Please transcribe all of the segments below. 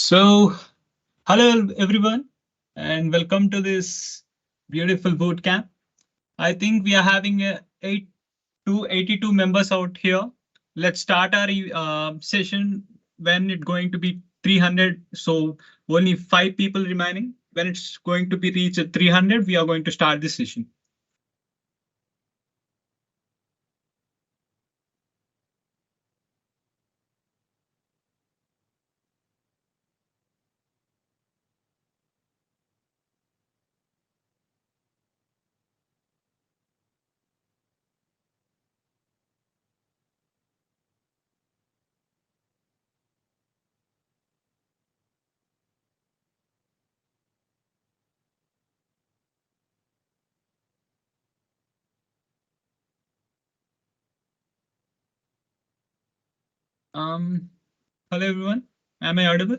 So, hello everyone, and welcome to this beautiful boot camp. I think we are having 82 members out here. Let's start our session when it's going to be 300. So only 5 people remaining. When it's going to be reached at 300, we are going to start this session. Um, Hello everyone. Am I audible?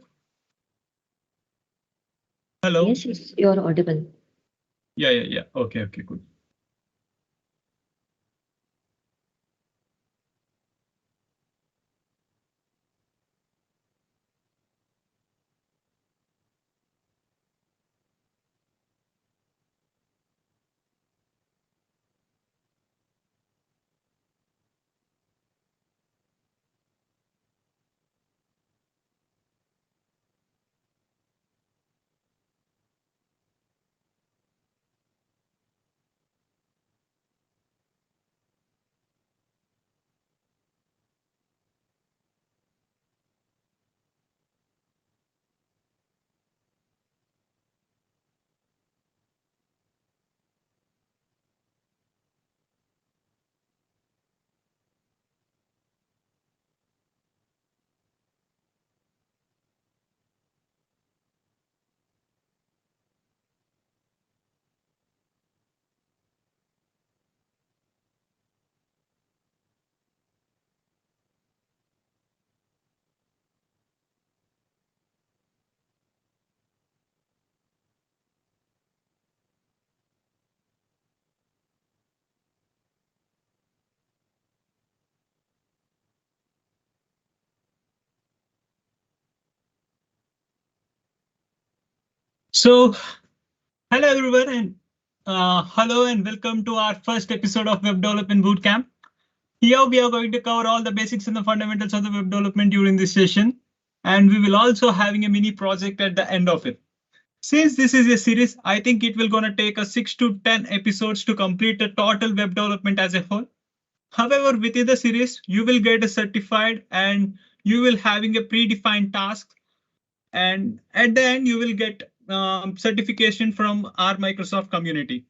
Hello. Yes, yes, you're audible. Yeah. Okay, good. So, hello everyone, and hello and welcome to our first episode of Web Development Bootcamp. Here we are going to cover all the basics and the fundamentals of the web development during this session, and we will also having a mini project at the end of it. Since this is a series, I think it will gonna take us 6 to 10 episodes to complete the total web development as a whole. However, within the series, you will get a certified and you will having a predefined task, and at the end you will get certification from our Microsoft community.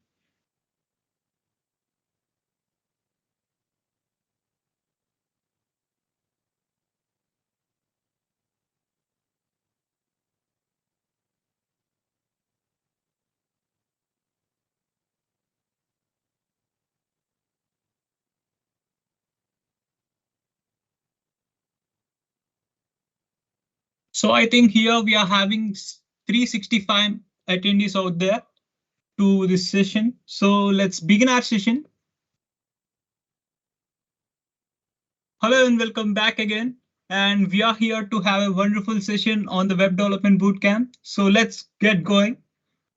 So I think here we are having 365 attendees out there to this session. So let's begin our session. Hello and welcome back again. And we are here to have a wonderful session on the Web Development Bootcamp. So let's get going.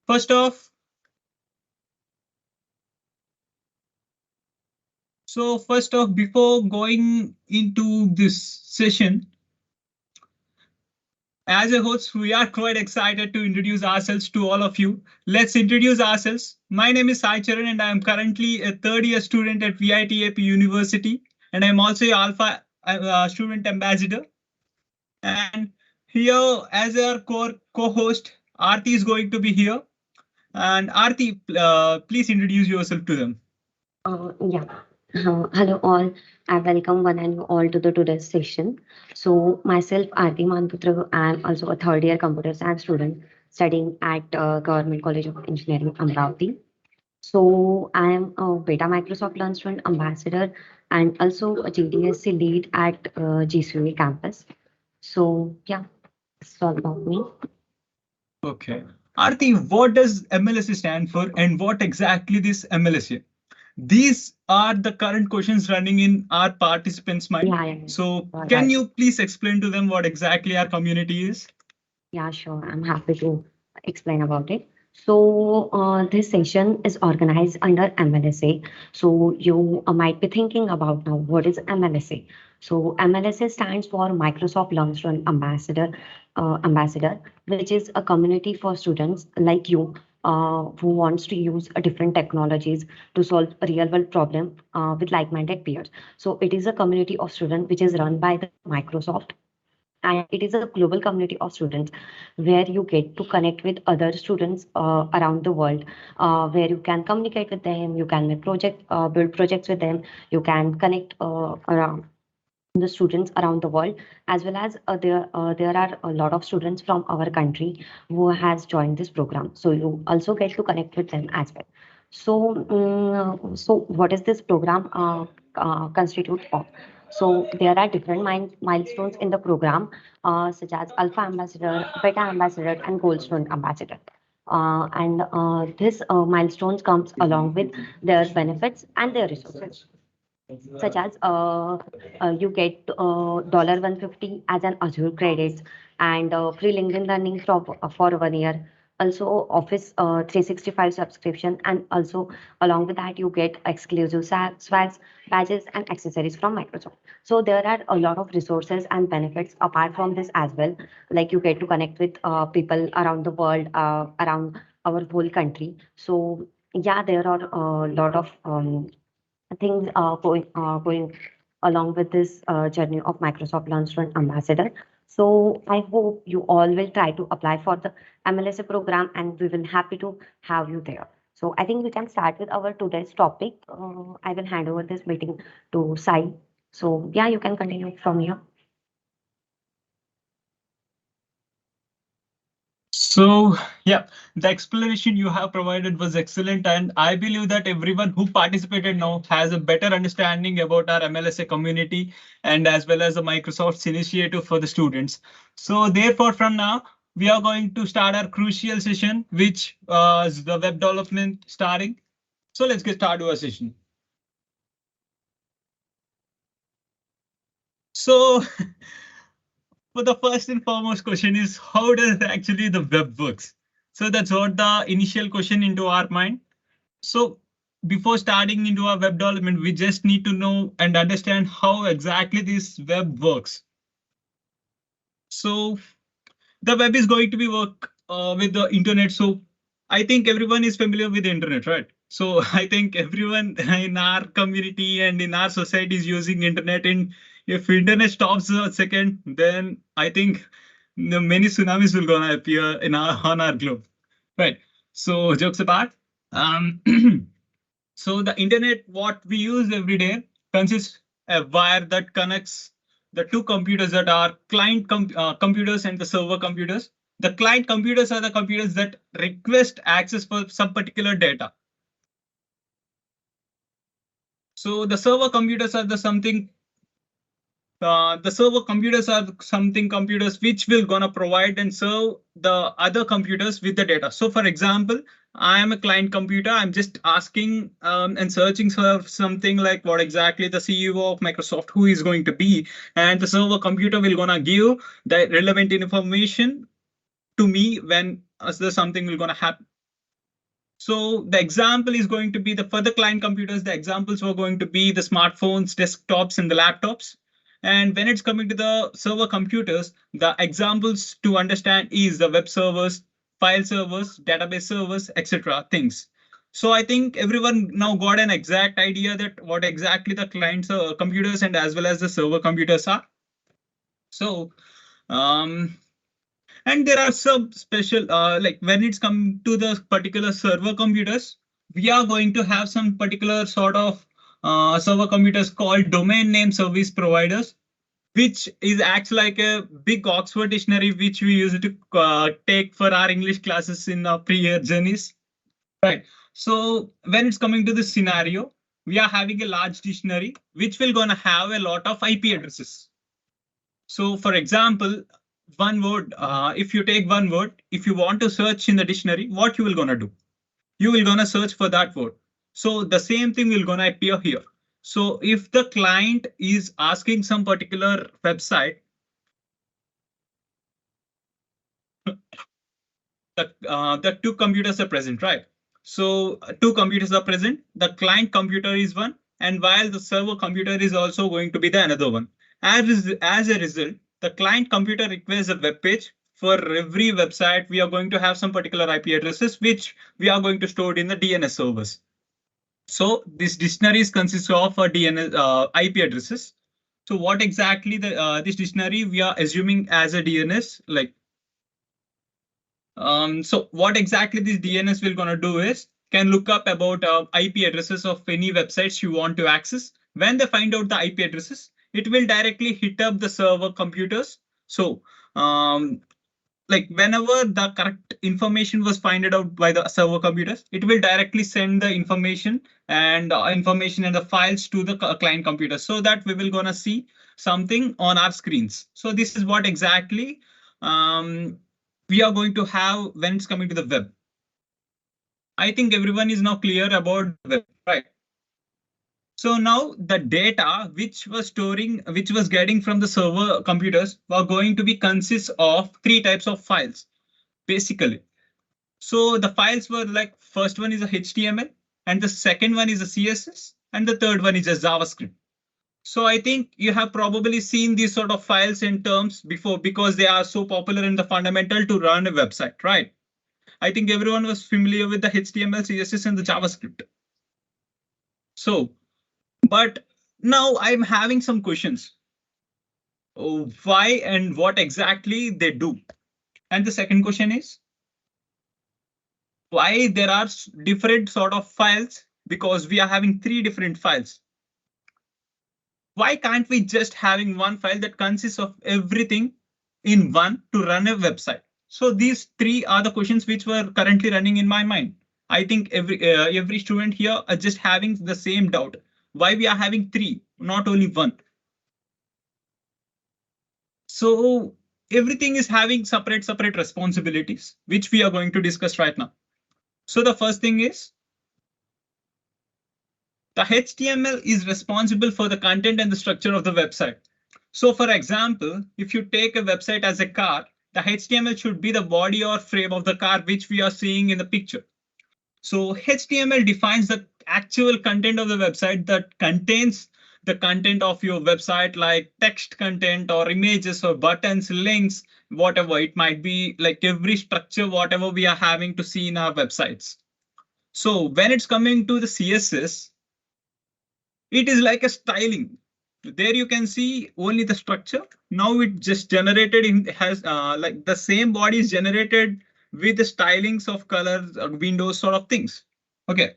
First off, before going into this session, as a host, we are quite excited to introduce ourselves to all of you. Let's introduce ourselves. My name is Charan and I am currently a third year student at VITAP University, and I'm also a Alpha student ambassador. And here, as our co-host, Aarti is going to be here. And Aarti, please introduce yourself to them. Yeah. Hello all. I welcome one and all to the today's session. So myself, Aarti Manputra, I am also a third year computer science student studying at Government College of Engineering, Amravati. So I am a Beta Microsoft Learn Student Ambassador and also a GDSC lead at GCUE campus. So yeah, it's all about me. Okay. Aarti, what does MLSA stand for and what exactly this MLSA? These are the current questions running in our participants' mind. Yeah. So All can right. you please explain to them what exactly our community is? Yeah, sure. I'm happy to explain about it. So, this session is organized under MLSA. So, you might be thinking about now what is MLSA? So, MLSA stands for Microsoft Learns Run Ambassador, which is a community for students like you who wants to use different technologies to solve a real world problem with like-minded peers. So, it is a community of students which is run by the Microsoft, and it is a global community of students where you get to connect with other students around the world, where you can communicate with them, you can build projects with them, you can connect around the students around the world, as well as there are a lot of students from our country who has joined this program, so you also get to connect with them as well. So what is this program constitute of? So there are different milestones in the program, such as alpha ambassador, beta ambassador, and gold stone ambassador. And this milestones comes along with their benefits and their resources, such as you get $150 as an Azure credits, and free LinkedIn learning for 1 year. Also, Office 365 subscription, and also along with that, you get exclusive swags, badges, and accessories from Microsoft. So there are a lot of resources and benefits apart from this as well. Like you get to connect with people around the world, around our whole country. So yeah, there are a lot of things going along with this journey of Microsoft Launch Run Ambassador. So I hope you all will try to apply for the MLSA program, and we will happy to have you there. So I think we can start with our today's topic. I will hand over this meeting to Sai. So yeah, you can continue from here. So, yeah, the explanation you have provided was excellent, and I believe that everyone who participated now has a better understanding about our MLSA community and as well as the Microsoft's initiative for the students. So, therefore, from now, we are going to start our crucial session, which is the web development starting. So, let's get started our session. So, for the first and foremost question is how does actually the web works? So that's what the initial question into our mind. So before starting into our web development, we just need to know and understand how exactly this web works. So the web is going to be work with the internet. So I think everyone is familiar with the internet, right? So I think everyone in our community and in our society is using internet. And if internet stops a second, then I think many tsunamis will gonna appear in our on our globe, right? So jokes apart. Um, So the internet, what we use every day, consists a wire that connects the two computers that are computers and the server computers. The client computers are the computers that request access for some particular data. So the server computers are the server computers are something computers which will gonna provide and serve the other computers with the data. So for example, I am a client computer. I'm just asking and searching for something like what exactly the CEO of Microsoft, who is going to be, and the server computer will gonna give the relevant information to me when there's something will gonna happen. So the example is going to be the further client computers. The examples were going to be the smartphones, desktops, and the laptops. And when it's coming to the server computers, the examples to understand is the web servers, file servers, database servers, etc. things. So I think everyone now got an exact idea that what exactly the clients computers and as well as the server computers are. So um, and there are some special, like when it's come to the particular server computers, we are going to have some particular sort of server computers called domain name service providers, which is acts like a big Oxford dictionary, which we used to take for our English classes in our pre-year journeys. Right. So when it's coming to this scenario, we are having a large dictionary, which will gonna have a lot of IP addresses. So for example, one word, if you take one word, if you want to search in the dictionary, what you will gonna do? You will gonna search for that word. So the same thing will gonna appear here. So if the client is asking some particular website, the two computers are present, right? So two computers are present. The client computer is one, and while the server computer is also going to be the another one. As a result, the client computer requires a web page. For every website, we are going to have some particular IP addresses, which we are going to store in the DNS servers. So this dictionaries consists of a DNS IP addresses. So what exactly this dictionary we are assuming as a DNS, like so what exactly this DNS will gonna do is can look up about IP addresses of any websites you want to access. When they find out the IP addresses, it will directly hit up the server computers. So like whenever the correct information was finded out by the server computers, it will directly send the information and the files to the client computer so that we will gonna see something on our screens. So this is what exactly um, we are going to have when it's coming to the web. I think everyone is now clear about the web, right? So now the data which was getting from the server computers were going to be consists of three types of files, basically. So the files were like first one is a HTML, and the second one is a CSS, and the third one is a JavaScript. So I think you have probably seen these sort of files in terms before because they are so popular in the fundamental to run a website, right? I think everyone was familiar with the HTML, CSS, and the JavaScript. So, but now I'm having some questions. Why and what exactly they do? And the second question is why there are different sort of files because we are having three different files. Why can't we just having one file that consists of everything in one to run a website? So these three are the questions which were currently running in my mind. I think every student here are just having the same doubt. Why we are having three, not only one? So everything is having separate responsibilities, which we are going to discuss right now. So the first thing is the HTML is responsible for the content and the structure of the website. So for example, if you take a website as a car, the HTML should be the body or frame of the car, which we are seeing in the picture. So HTML defines the actual content of the website that contains the content of your website, like text content or images or buttons, links, whatever it might be, like every structure, whatever we are having to see in our websites. So when it's coming to the CSS, it is like a styling. There you can see only the structure. Now it just generated in has like the same body is generated with the stylings of colors or windows sort of things. Okay.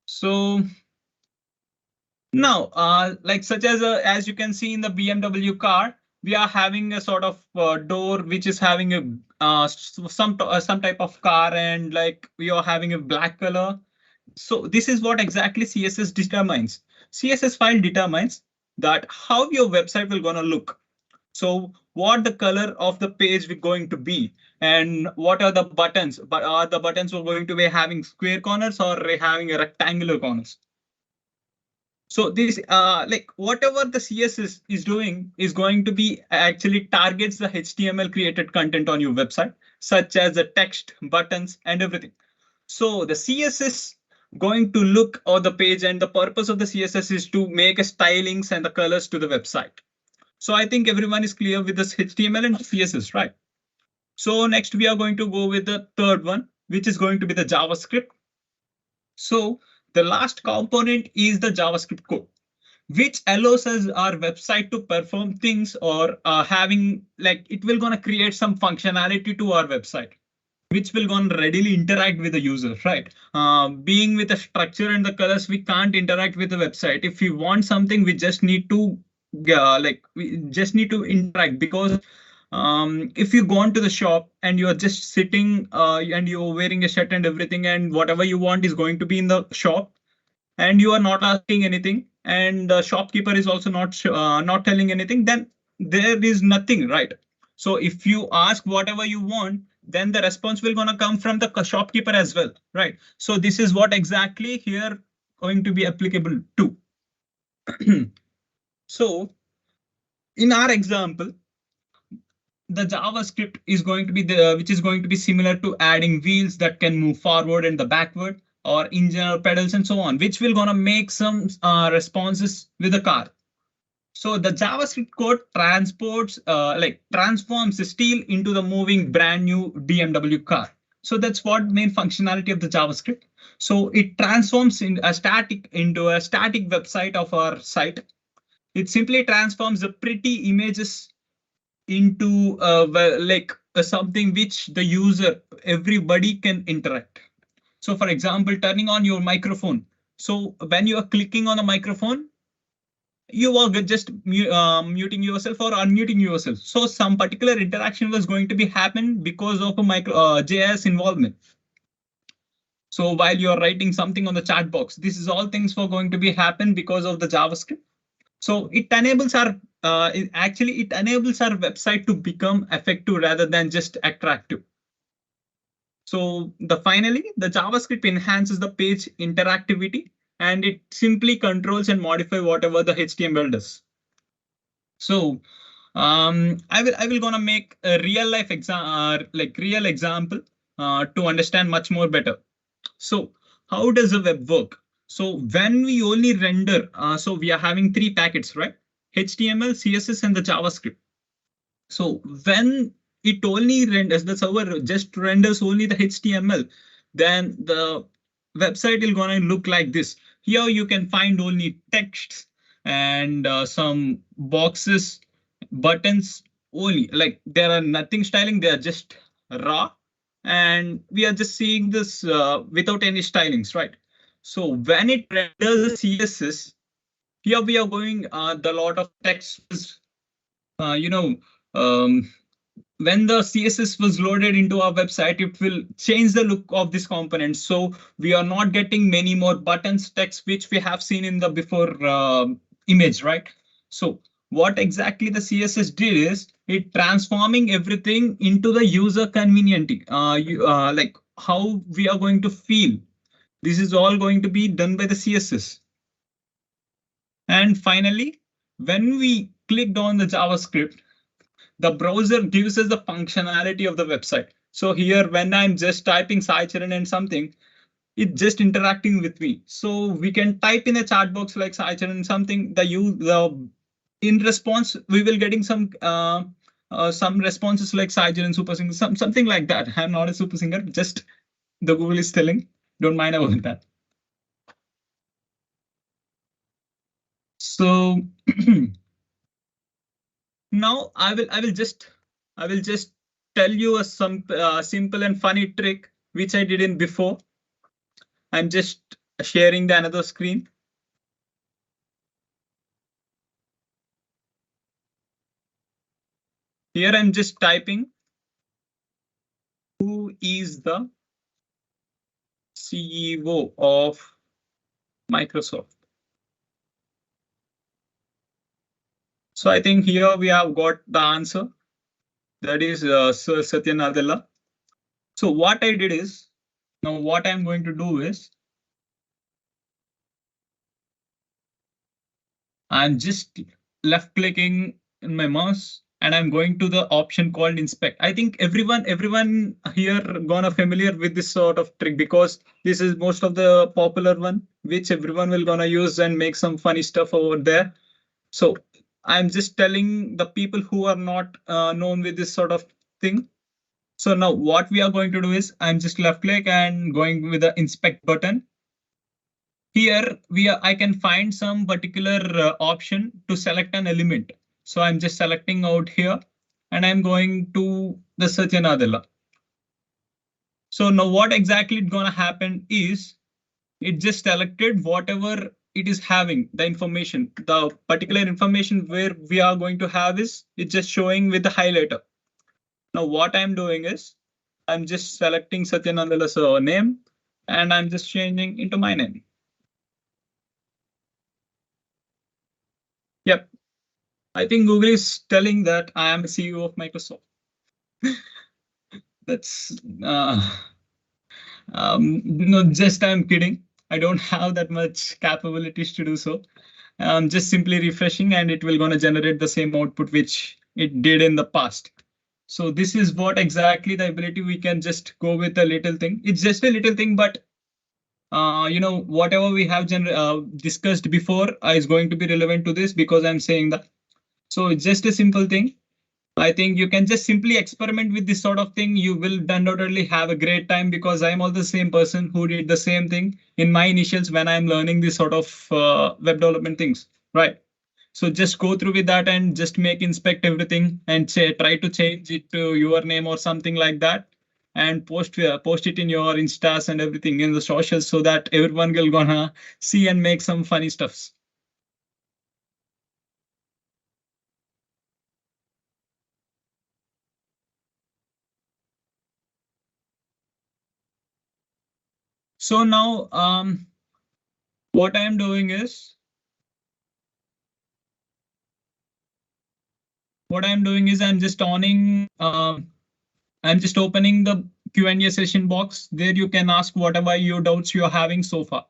So now, like such as you can see in the BMW car, we are having a sort of door which is having a some type of car and like we are having a black color. So this is what exactly CSS determines. CSS file determines that how your website will gonna look. So what the color of the page we're going to be and what are the buttons, but are the buttons we're going to be having square corners or having a rectangular corners? So this like whatever the CSS is doing is going to be actually targets the HTML created content on your website, such as the text, buttons, and everything. So the CSS going to look on the page and the purpose of the CSS is to make a stylings and the colors to the website. So I think everyone is clear with this HTML and CSS, right? So next we are going to go with the third one, which is going to be the JavaScript. So the last component is the JavaScript code, which allows us our website to perform things or having like it will gonna create some functionality to our website which will gonna readily interact with the user, right? Being with the structure and the colors, we can't interact with the website. If we want something, we just need to we just need to interact because if you go on to the shop and you're just sitting and you're wearing a shirt and everything and whatever you want is going to be in the shop and you are not asking anything and the shopkeeper is also not telling anything, then there is nothing, right? So if you ask whatever you want, then the response will gonna come from the shopkeeper as well, right? So this is what exactly here going to be applicable to. So in our example, the JavaScript is going to be which is going to be similar to adding wheels that can move forward and the backward, or engine or pedals and so on, which will gonna make some responses with the car. So the JavaScript code transforms the steel into the moving brand new BMW car. So that's what main functionality of the JavaScript. So it transforms into a static website of our site. It simply transforms the pretty images into something which the user, everybody can interact. So for example, turning on your microphone. So when you are clicking on a microphone, you are just muting yourself or unmuting yourself. So some particular interaction was going to be happen because of a JS involvement. So while you're writing something on the chat box, this is all things for going to be happen because of the JavaScript. So it enables it enables our website to become effective rather than just attractive. So finally, the JavaScript enhances the page interactivity, and it simply controls and modify whatever the HTML does. So I will gonna make a real life real example to understand much more better. So how does the web work? So when we only render, so we are having three packets, right? HTML, CSS, and the JavaScript. So when it only renders, the server just renders only the HTML, then the website is gonna look like this. Here you can find only texts and some boxes, buttons only. Like there are nothing styling, they are just raw. And we are just seeing this without any stylings, right? So when it renders the CSS, here we are going the lot of text is, uh, you know, um, when the CSS was loaded into our website, it will change the look of this component. So we are not getting many more buttons, text, which we have seen in the before image, right? So what exactly the CSS did is it transforming everything into the user convenient, like how we are going to feel. This is all going to be done by the CSS. And finally, when we clicked on the JavaScript, the browser gives us the functionality of the website. So here, when I'm just typing Sai Charan and something, it's just interacting with me. So we can type in a chat box like Sai Charan something. In response, we will getting some responses like Sai Charan super singer, something like that. I'm not a super singer, just the Google is telling. Don't mind about that. So now I will just tell you some simple and funny trick which I didn't before. I'm just sharing the another screen. Here I'm just typing who is the CEO of Microsoft. So I think here we have got the answer. That is Sir Satya Nadella. So what I did is, now what I'm going to do is, I'm just left clicking in my mouse and I'm going to the option called inspect. I think everyone here gonna familiar with this sort of trick because this is most of the popular one, which everyone will gonna use and make some funny stuff over there. So I'm just telling the people who are not known with this sort of thing. So now what we are going to do is I'm just left click and going with the inspect button. Here I can find some particular option to select an element. So I'm just selecting out here and I'm going to the Satya Nadella. So now what exactly is going to happen is it just selected whatever it is having the information, the particular information where we are going to have is it's just showing with the highlighter. Now what I'm doing is I'm just selecting Satya Nadella's name and I'm just changing into my name. Yep. I think Google is telling that I am a CEO of Microsoft. That's no, just I'm kidding. I don't have that much capabilities to do so. Just simply refreshing and it will gonna generate the same output which it did in the past. So this is what exactly the ability we can just go with a little thing. It's just a little thing, but whatever we have discussed before is going to be relevant to this because I'm saying that. So it's just a simple thing. I think you can just simply experiment with this sort of thing. You will undoubtedly have a great time because I'm also the same person who did the same thing in my initials when I'm learning this sort of web development things, right? So just go through with that and just make inspect everything and say try to change it to your name or something like that and post it in your instas and everything in the socials so that everyone will gonna see and make some funny stuffs. So now what I'm doing is I'm just I'm just opening the Q&A session box. There you can ask whatever your doubts you're having so far.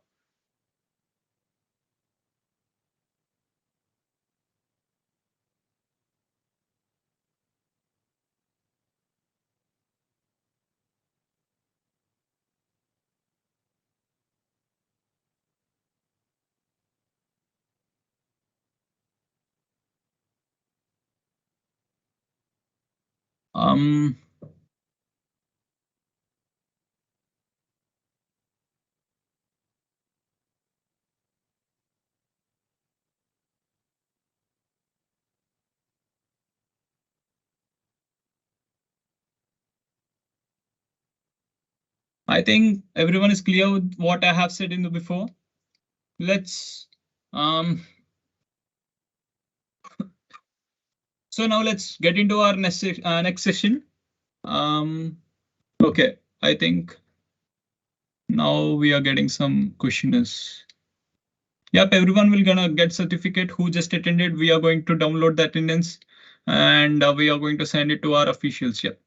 Um, I think everyone is clear with what I have said in the before. Let's so now let's get into our next session. Okay, I think now we are getting some questionnaires. Yep, everyone will gonna get certificate who just attended. We are going to download the attendance and we are going to send it to our officials. Yep,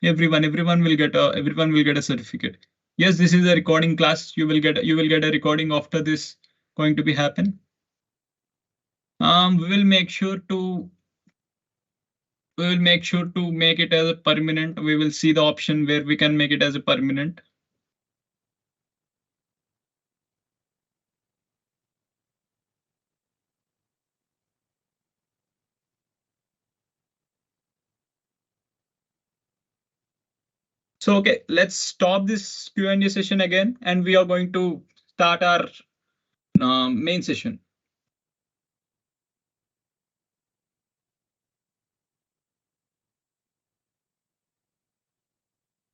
everyone will get a certificate. Yes, this is a recording class. You will get a recording after this going to be happen. We will make sure to make it as a permanent. We will see the option where we can make it as a permanent. So, okay, let's stop this Q&A session again, and we are going to start our main session.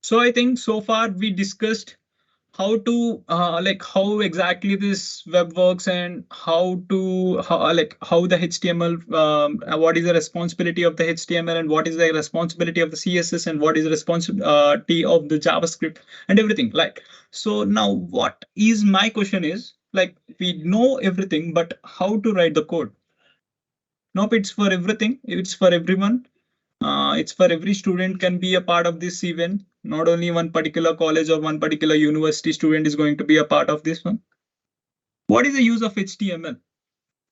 So I think so far we discussed how exactly this web works and how the HTML, what is the responsibility of the HTML and what is the responsibility of the CSS and what is the responsibility of the JavaScript and everything. Like, so now what is my question is, like, we know everything, but how to write the code? Nope, it's for everything. It's for everyone. It's for every student can be a part of this event. Not only one particular college or one particular university student is going to be a part of this one. What is the use of HTML?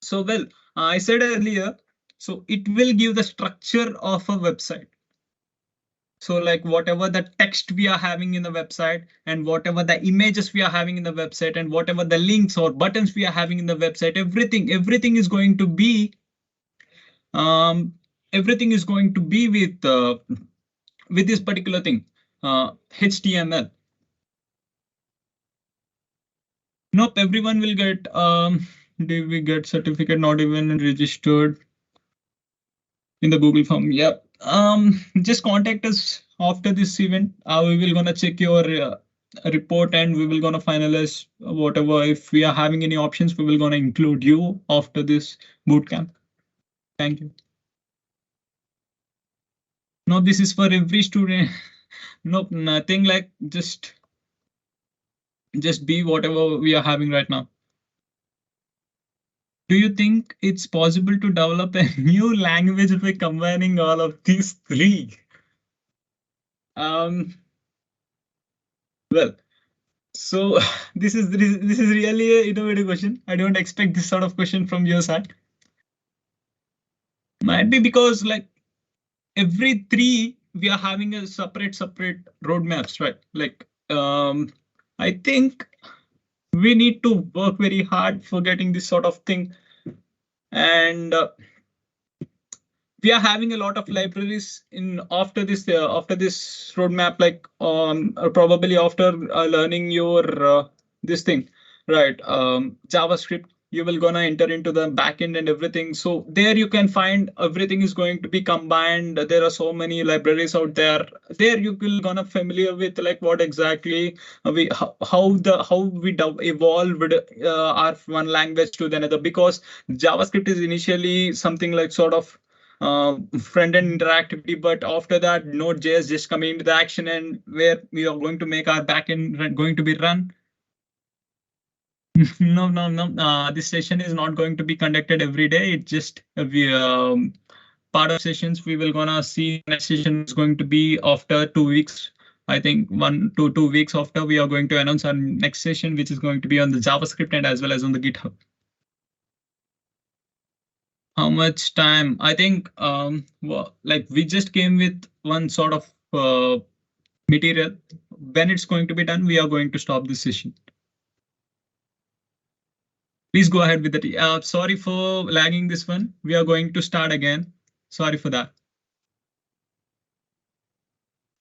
So, well, I said earlier, so it will give the structure of a website. So like whatever the text we are having in the website and whatever the images we are having in the website and whatever the links or buttons we are having in the website, everything is going to be um, everything is going to be with this particular thing, HTML. Nope, everyone will get. Did we get certificate not even registered in the Google form? Yep. Just contact us after this event. We will gonna check your report and we will gonna finalize whatever. If we are having any options, we will gonna include you after this bootcamp. Thank you. No, this is for every student. Nope, nothing like just be whatever we are having right now. Do you think it's possible to develop a new language by combining all of these three? Um, well, so this is really an innovative question. I don't expect this sort of question from your side. Might be because like every three we are having a separate roadmaps, right? Like I think we need to work very hard for getting this sort of thing, and we are having a lot of libraries in after this roadmap, like probably after learning your this thing, right? JavaScript, you will gonna enter into the backend and everything, so there you can find everything is going to be combined. There are so many libraries out there. There you will gonna familiar with like what exactly we how we evolved our one language to the another, because JavaScript is initially something like sort of front-end interactivity, but after that, Node.js just coming into the action, and where we are going to make our backend going to be run. No, no, no. This session is not going to be conducted every day. It's just part of sessions. We will gonna see next session is going to be after 2 weeks. I think 1 to 2 weeks after we are going to announce our next session, which is going to be on the JavaScript and as well as on the GitHub. How much time? I think well, like we just came with one sort of material. When it's going to be done, we are going to stop this session. Please go ahead with it. Sorry for lagging this one. We are going to start again. Sorry for that.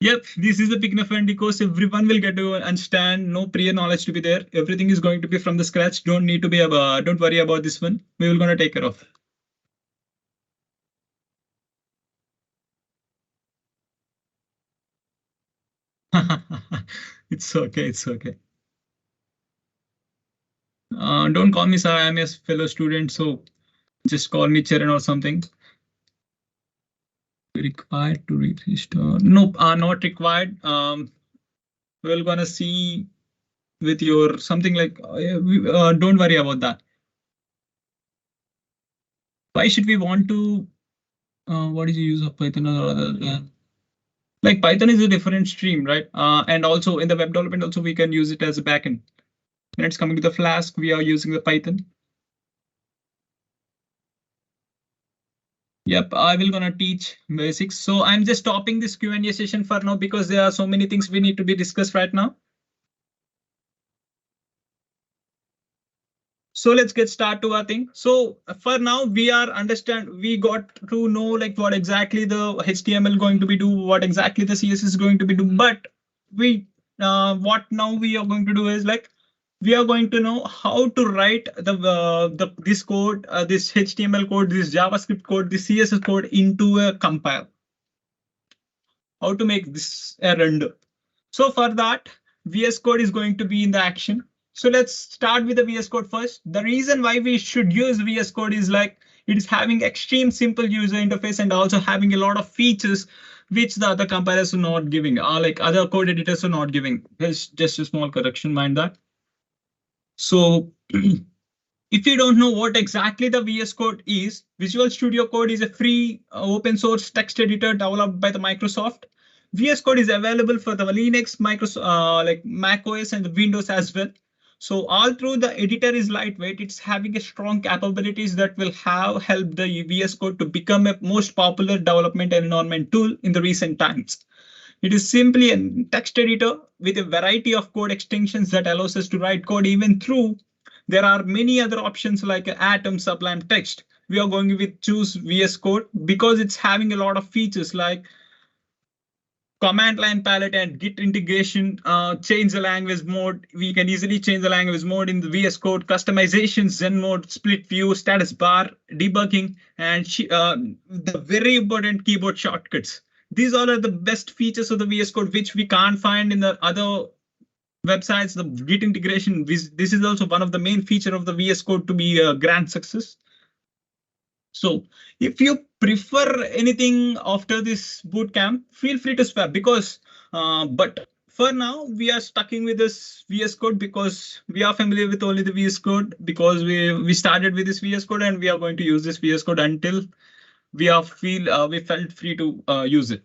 Yep, this is the beginner friendly course. Everyone will get to understand. No prior knowledge to be there. Everything is going to be from the scratch. Don't need to be don't worry about this one. We will gonna take care of. It's okay. It's okay. Don't call me sir. I'm a fellow student, so just call me Charan or something. Required to register? Nope, not required. We're gonna see with your something like don't worry about that. Why should we want to? What is the use of Python or other? Like Python is a different stream, right? And also in the web development, also we can use it as a backend. When it's coming to the Flask, we are using the Python. Yep, I will gonna teach basics. So I'm just stopping this Q&A session for now because there are so many things we need to be discussed right now. So let's get started to our thing. So for now, we got to know like what exactly the HTML going to be do, what exactly the CSS is going to be do. But what now we are going to do is like we are going to know how to write this code, this HTML code, this JavaScript code, this CSS code into a compile. How to make this a render. So for that, VS Code is going to be in the action. So let's start with the VS Code first. The reason why we should use VS Code is like it is having extreme simple user interface and also having a lot of features which the other compilers are not giving, or like other code editors are not giving. There's just a small correction, mind that. So if you don't know what exactly the VS Code is, Visual Studio Code is a free open source text editor developed by the Microsoft. VS Code is available for the Linux, Microsoft, like Mac OS and the Windows as well. So all through the editor is lightweight. It's having a strong capabilities that will have helped the VS Code to become a most popular development environment tool in the recent times. It is simply a text editor with a variety of code extensions that allows us to write code even through. There are many other options like Atom, Sublime Text. We are going with choose VS Code because it's having a lot of features like command line palette and Git integration, change the language mode. We can easily change the language mode in the VS Code, customizations, Zen mode, split view, status bar, debugging, and the very important keyboard shortcuts. These all are the best features of the VS Code, which we can't find in the other websites. The Git integration, this is also one of the main feature of the VS Code to be a grand success. So if you prefer anything after this bootcamp, feel free to swap because, but for now we are sticking with this VS Code because we are familiar with only the VS Code because we started with this VS Code and we are going to use this VS Code until we felt free to use it.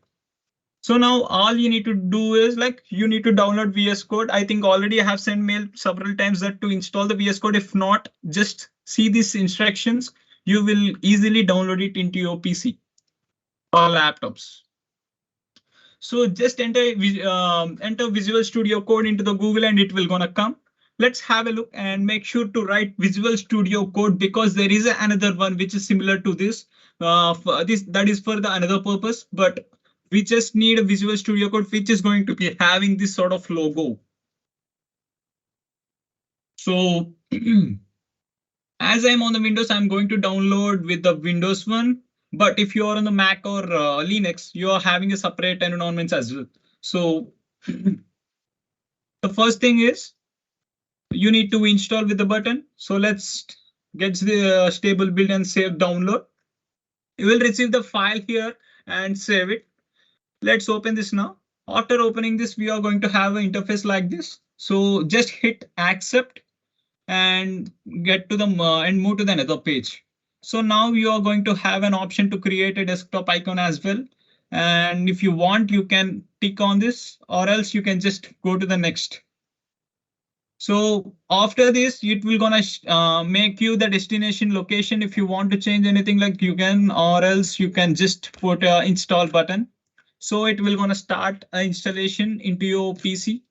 So now all you need to do is like you need to download VS Code. I think already I have sent mail several times that to install the VS Code. If not, just see these instructions. You will easily download it into your PC. or laptops. So just enter Visual Studio Code into the Google and it will gonna come. Let's have a look and make sure to write Visual Studio Code because there is another one which is similar to this. For this that is for the another purpose, but we just need a Visual Studio Code which is going to be having this sort of logo. So as I'm on the Windows, I'm going to download with the Windows one. But if you are on the Mac or Linux, you are having a separate environments as well. So the first thing is you need to install with the button. So let's get the stable build and save download. You will receive the file here and save it. Let's open this now. After opening this, we are going to have an interface like this. So just hit accept and get to the and move to the another page. So now you are going to have an option to create a desktop icon as well. And if you want, you can tick on this or else you can just go to the next. So after this, it will gonna make you the destination location. If you want to change anything like you can, or else you can just put a install button. So it will gonna start an installation into your PC.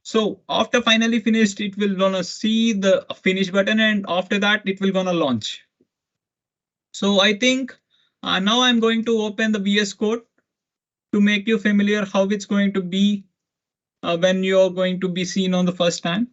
So after finally finished, it will gonna see the finish button and after that it will gonna launch. So I think now I'm going to open the VS Code to make you familiar how it's going to be when you're going to be seen on the first time.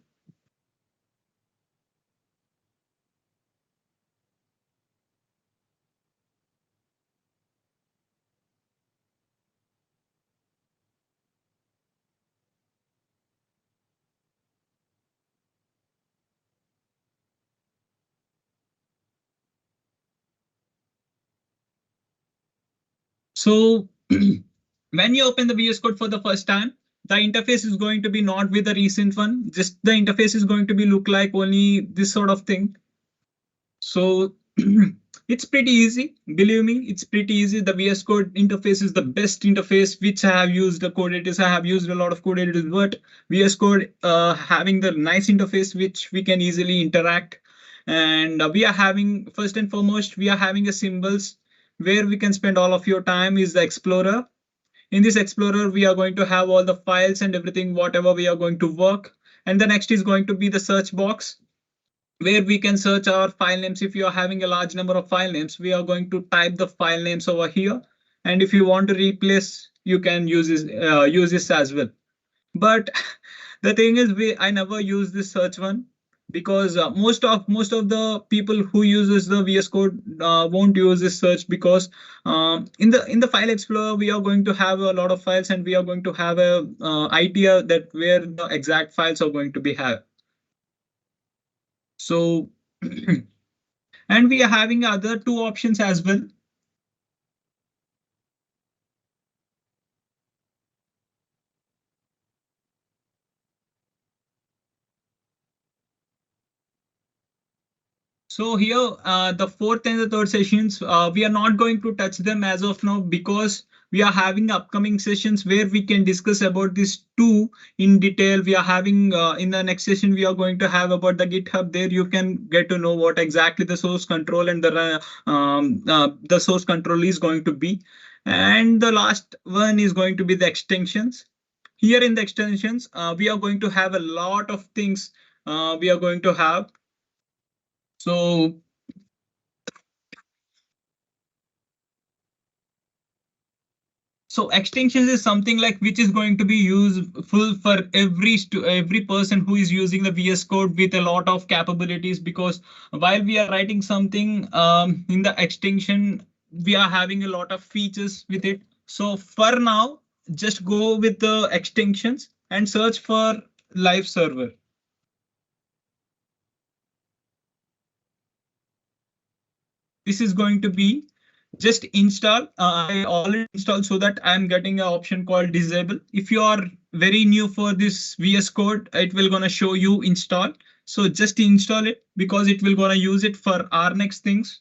So when you open the VS Code for the first time, the interface is going to be not with the recent one. Just the interface is going to be look like only this sort of thing. So it's pretty easy. Believe me, it's pretty easy. The VS Code interface is the best interface which I have used. The code editors, I have used a lot of code editors, but VS Code having the nice interface which we can easily interact. And we are having first and foremost, we are having a symbols where we can spend all of your time is the Explorer. In this Explorer, we are going to have all the files and everything, whatever we are going to work. And the next is going to be the search box where we can search our file names. If you are having a large number of file names, we are going to type the file names over here. And if you want to replace, you can use this as well. But the thing is, I never use this search one because most of the people who uses the VS Code won't use this search because in the file explorer we are going to have a lot of files and we are going to have a idea that where the exact files are going to be have. So and we are having other two options as well. So here, the fourth and the third sessions, we are not going to touch them as of now because we are having upcoming sessions where we can discuss about these two in detail. We are having in the next session, we are going to have about the GitHub. There you can get to know what exactly the source control and the source control is going to be. And the last one is going to be the extensions. Here in the extensions, we are going to have a lot of things we are going to have. So extensions is something like which is going to be useful for every person who is using the VS Code with a lot of capabilities, because while we are writing something in the extension, we are having a lot of features with it. So for now, just go with the extensions and search for live server. This is going to be just install. I already installed so that I'm getting an option called disable. If you are very new for this VS Code, it will gonna show you install. So just install it because it will gonna use it for our next things.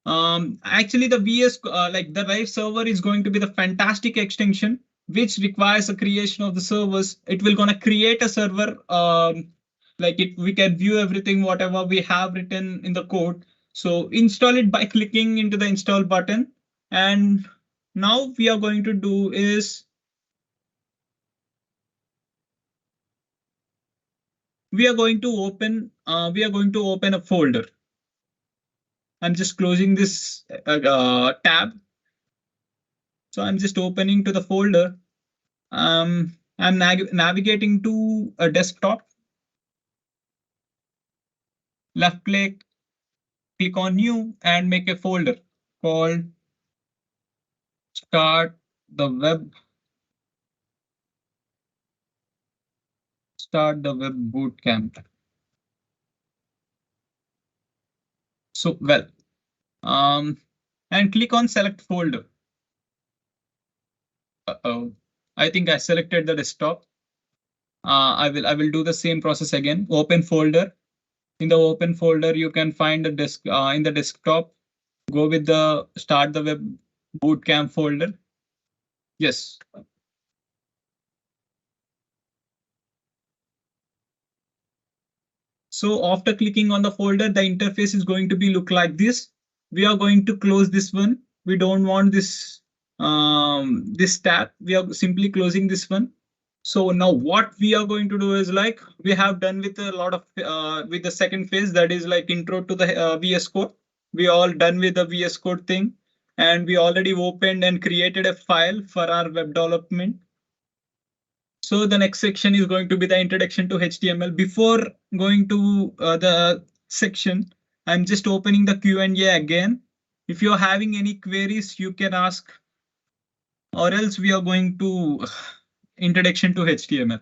Actually, the VS like the Live server is going to be the fantastic extension which requires a creation of the servers. It will gonna create a server like it. We can view everything whatever we have written in the code. So install it by clicking into the install button. And now we are going to do is we are going to open a folder. I'm just closing this tab. So I'm just opening to the folder. I'm navigating to a desktop. Left click, click on new and make a folder called start the web bootcamp. So um, and click on select folder. Uh-oh. I think I selected the desktop. I will do the same process again. Open folder. In the open folder, you can find the desk in the desktop. Go with the start the web bootcamp folder. Yes. So after clicking on the folder, the interface is going to be look like this. We are going to close this one. We don't want this tab. We are simply closing this one. So now what we are going to do is like we have done with a lot of with the second phase, that is like intro to the VS Code. We all done with the VS Code thing, and we already opened and created a file for our web development. So the next section is going to be the introduction to HTML. Before going to the section, I'm just opening the Q&A again. If you're having any queries, you can ask, or else we are going to introduction to HTML.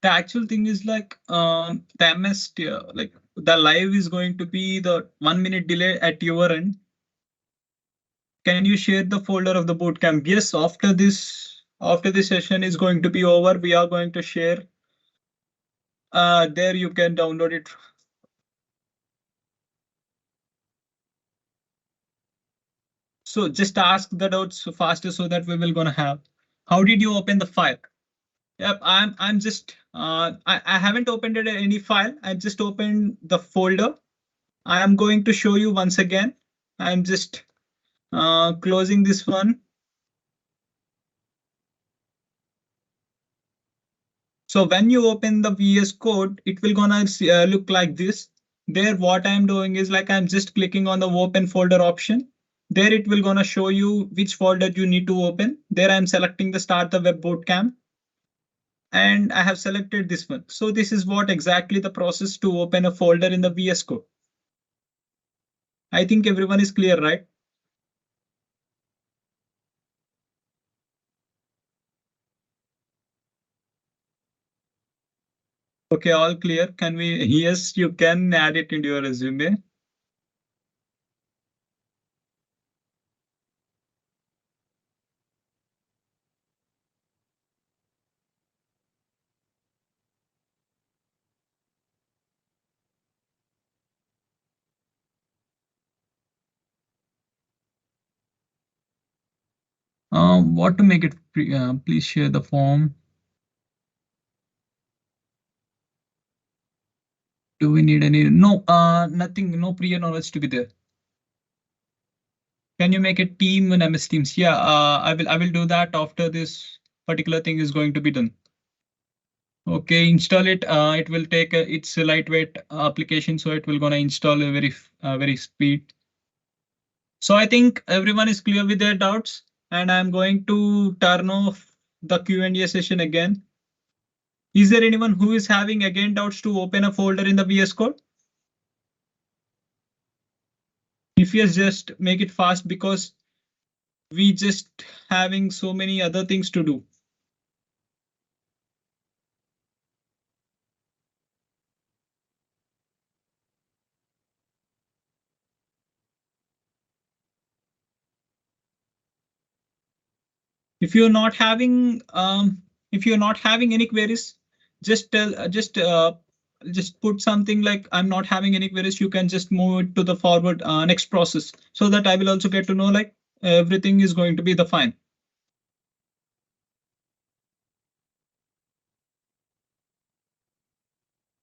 The actual thing is like the MS, like the live is going to be the 1 minute delay at your end. Can you share the folder of the bootcamp? Yes, after this session is going to be over, we are going to share. There you can download it. So just ask the doubts faster so that we will gonna have. How did you open the file? Yep, I'm just I haven't opened any file. I just opened the folder. I am going to show you once again. I'm just closing this one. So when you open the VS Code, it will gonna look like this. There, what I'm doing is like I'm just clicking on the open folder option. There it will gonna show you which folder you need to open. There I'm selecting the start the web bootcamp. And I have selected this one. So this is what exactly the process to open a folder in the VS Code. I think everyone is clear, right? Okay, all clear. Can we? Yes, you can add it into your resume. What to make it? Please share the form. Do we need any? No, nothing. No prior knowledge to be there. Can you make a team in MS Teams? Yeah, I will. I will do that after this particular thing is going to be done. Okay, install it. It will take it's a lightweight application, so it will gonna install a very speed. So I think everyone is clear with their doubts, and I'm going to turn off the Q&A session again. Is there anyone who is having again doubts to open a folder in the VS Code? If yes, just make it fast because we just having so many other things to do. If you're not having any queries, just tell just put something like I'm not having any queries. You can just move it to the forward next process, so that I will also get to know like everything is going to be the fine.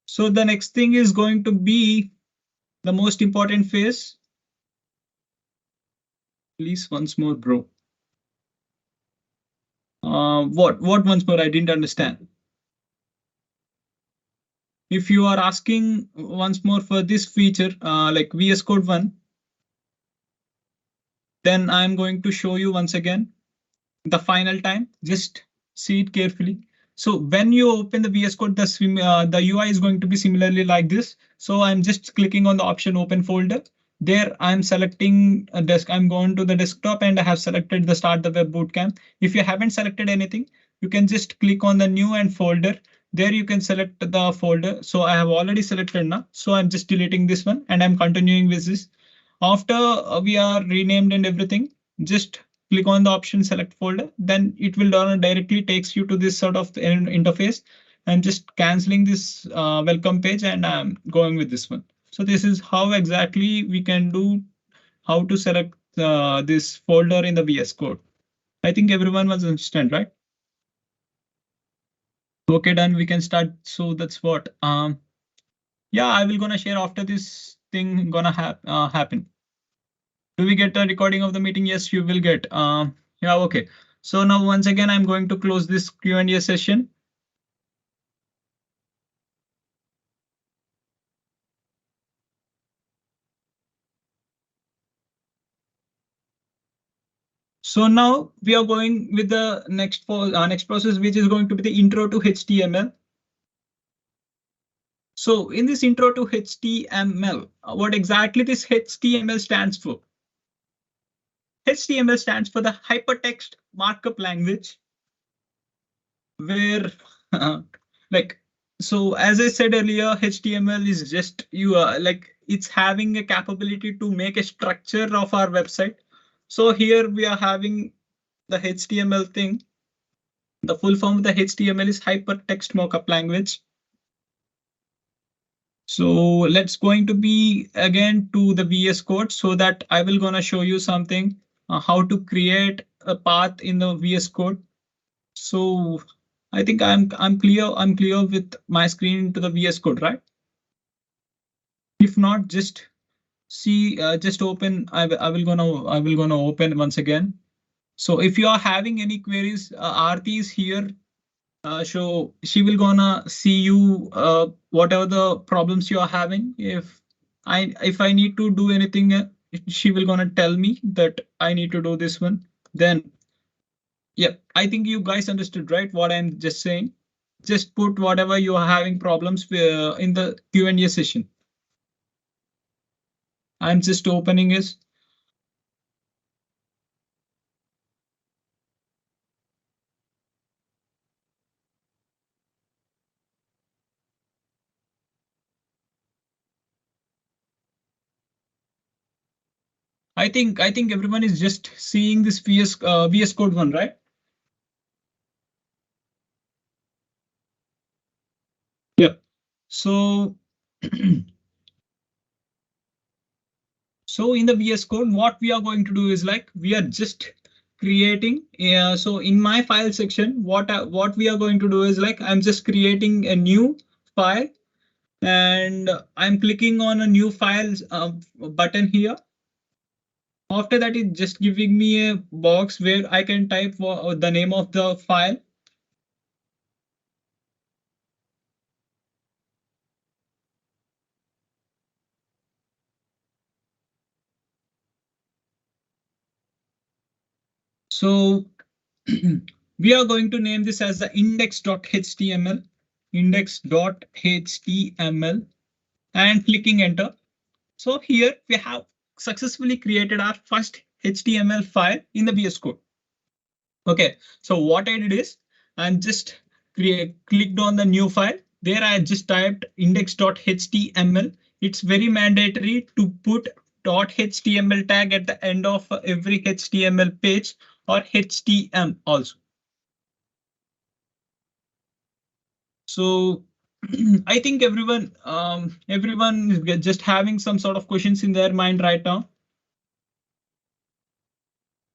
So the next thing is going to be the most important phase. Please once more, bro. What once more? I didn't understand. If you are asking once more for this feature, like VS Code 1, then I'm going to show you once again the final time. Just see it carefully. So when you open the VS Code, the UI is going to be similarly like this. So I'm just clicking on the option open folder. There I'm selecting a desk. I'm going to the desktop and I have selected the start the web bootcamp. If you haven't selected anything, you can just click on the new and folder. There you can select the folder. So I have already selected now. So I'm just deleting this one and I'm continuing with this. After we are renamed and everything, just click on the option select folder, then it will directly takes you to this sort of interface. I'm just canceling this welcome page and I'm going with this one. So this is how exactly we can do how to select this folder in the VS Code. I think everyone was understand, right? Okay, done. We can start. So that's what. Yeah, I will gonna share after this thing gonna happen. Do we get a recording of the meeting? Yes, you will get. Yeah, okay. So now once again, I'm going to close this Q&A session. So now we are going with the next process, which is going to be the intro to HTML. So in this intro to HTML, what exactly this HTML stands for? HTML stands for the hypertext markup language, where like, so as I said earlier, HTML is just like it's having a capability to make a structure of our website. So here we are having the HTML thing. The full form of the HTML is hypertext markup language. So let's going to be again to the VS Code, so that I will gonna show you something how to create a path in the VS Code. So I think I'm clear. I'm clear with my screen to the VS Code, right? If not, just see, just open. I will gonna open once again. So if you are having any queries, Aarti is here. So she will gonna see you whatever the problems you are having. If I need to do anything, she will gonna tell me that I need to do this one. Then yeah, I think you guys understood, right? What I'm just saying. Just put whatever you are having problems with, in the Q&A session. I'm just opening it. I think everyone is just seeing this VS Code one, right? Yeah. So so in the VS Code, what we are going to do is like we are just creating. So in my file section, what we are going to do is like I'm just creating a new file, and I'm clicking on a new files button here. After that, it's just giving me a box where I can type the name of the file. So we are going to name this as the index.html, index.html, and clicking enter. So here we have successfully created our first HTML file in the VS Code. Okay, so what I did is I'm just clicked on the new file. There I just typed index.html. It's very mandatory to put .html tag at the end of every HTML page, or HTM also. So I think everyone is just having some sort of questions in their mind right now.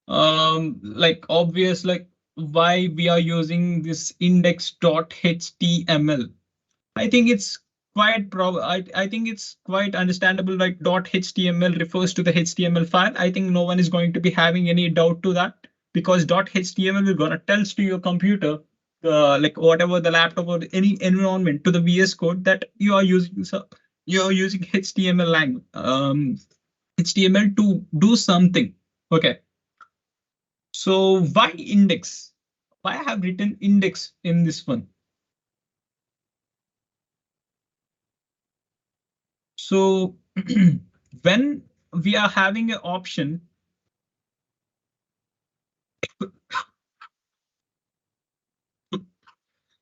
Like obvious, like why we are using this index.html. I think it's I think it's quite understandable. Like .html refers to the HTML file. I think no one is going to be having any doubt to that, because .html is gonna tells to your computer, like whatever the laptop or any environment, to the VS Code that you are using. So you are using HTML language, HTML to do something. Okay. So why index? Why I have written index in this one? So when we are having an option,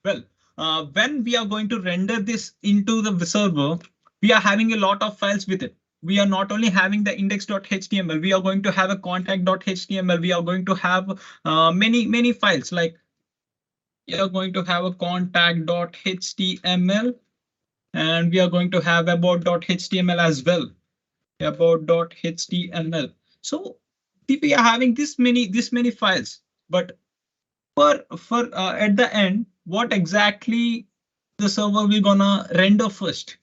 well, when we are going to render this into the server, we are having a lot of files with it. We are not only having the index.html, we are going to have a contact.html. We are going to have many files. Like we are going to have a contact.html, and we are going to have about.html as well. About.html. So we are having this many files, but for at the end, what exactly the server will gonna render first?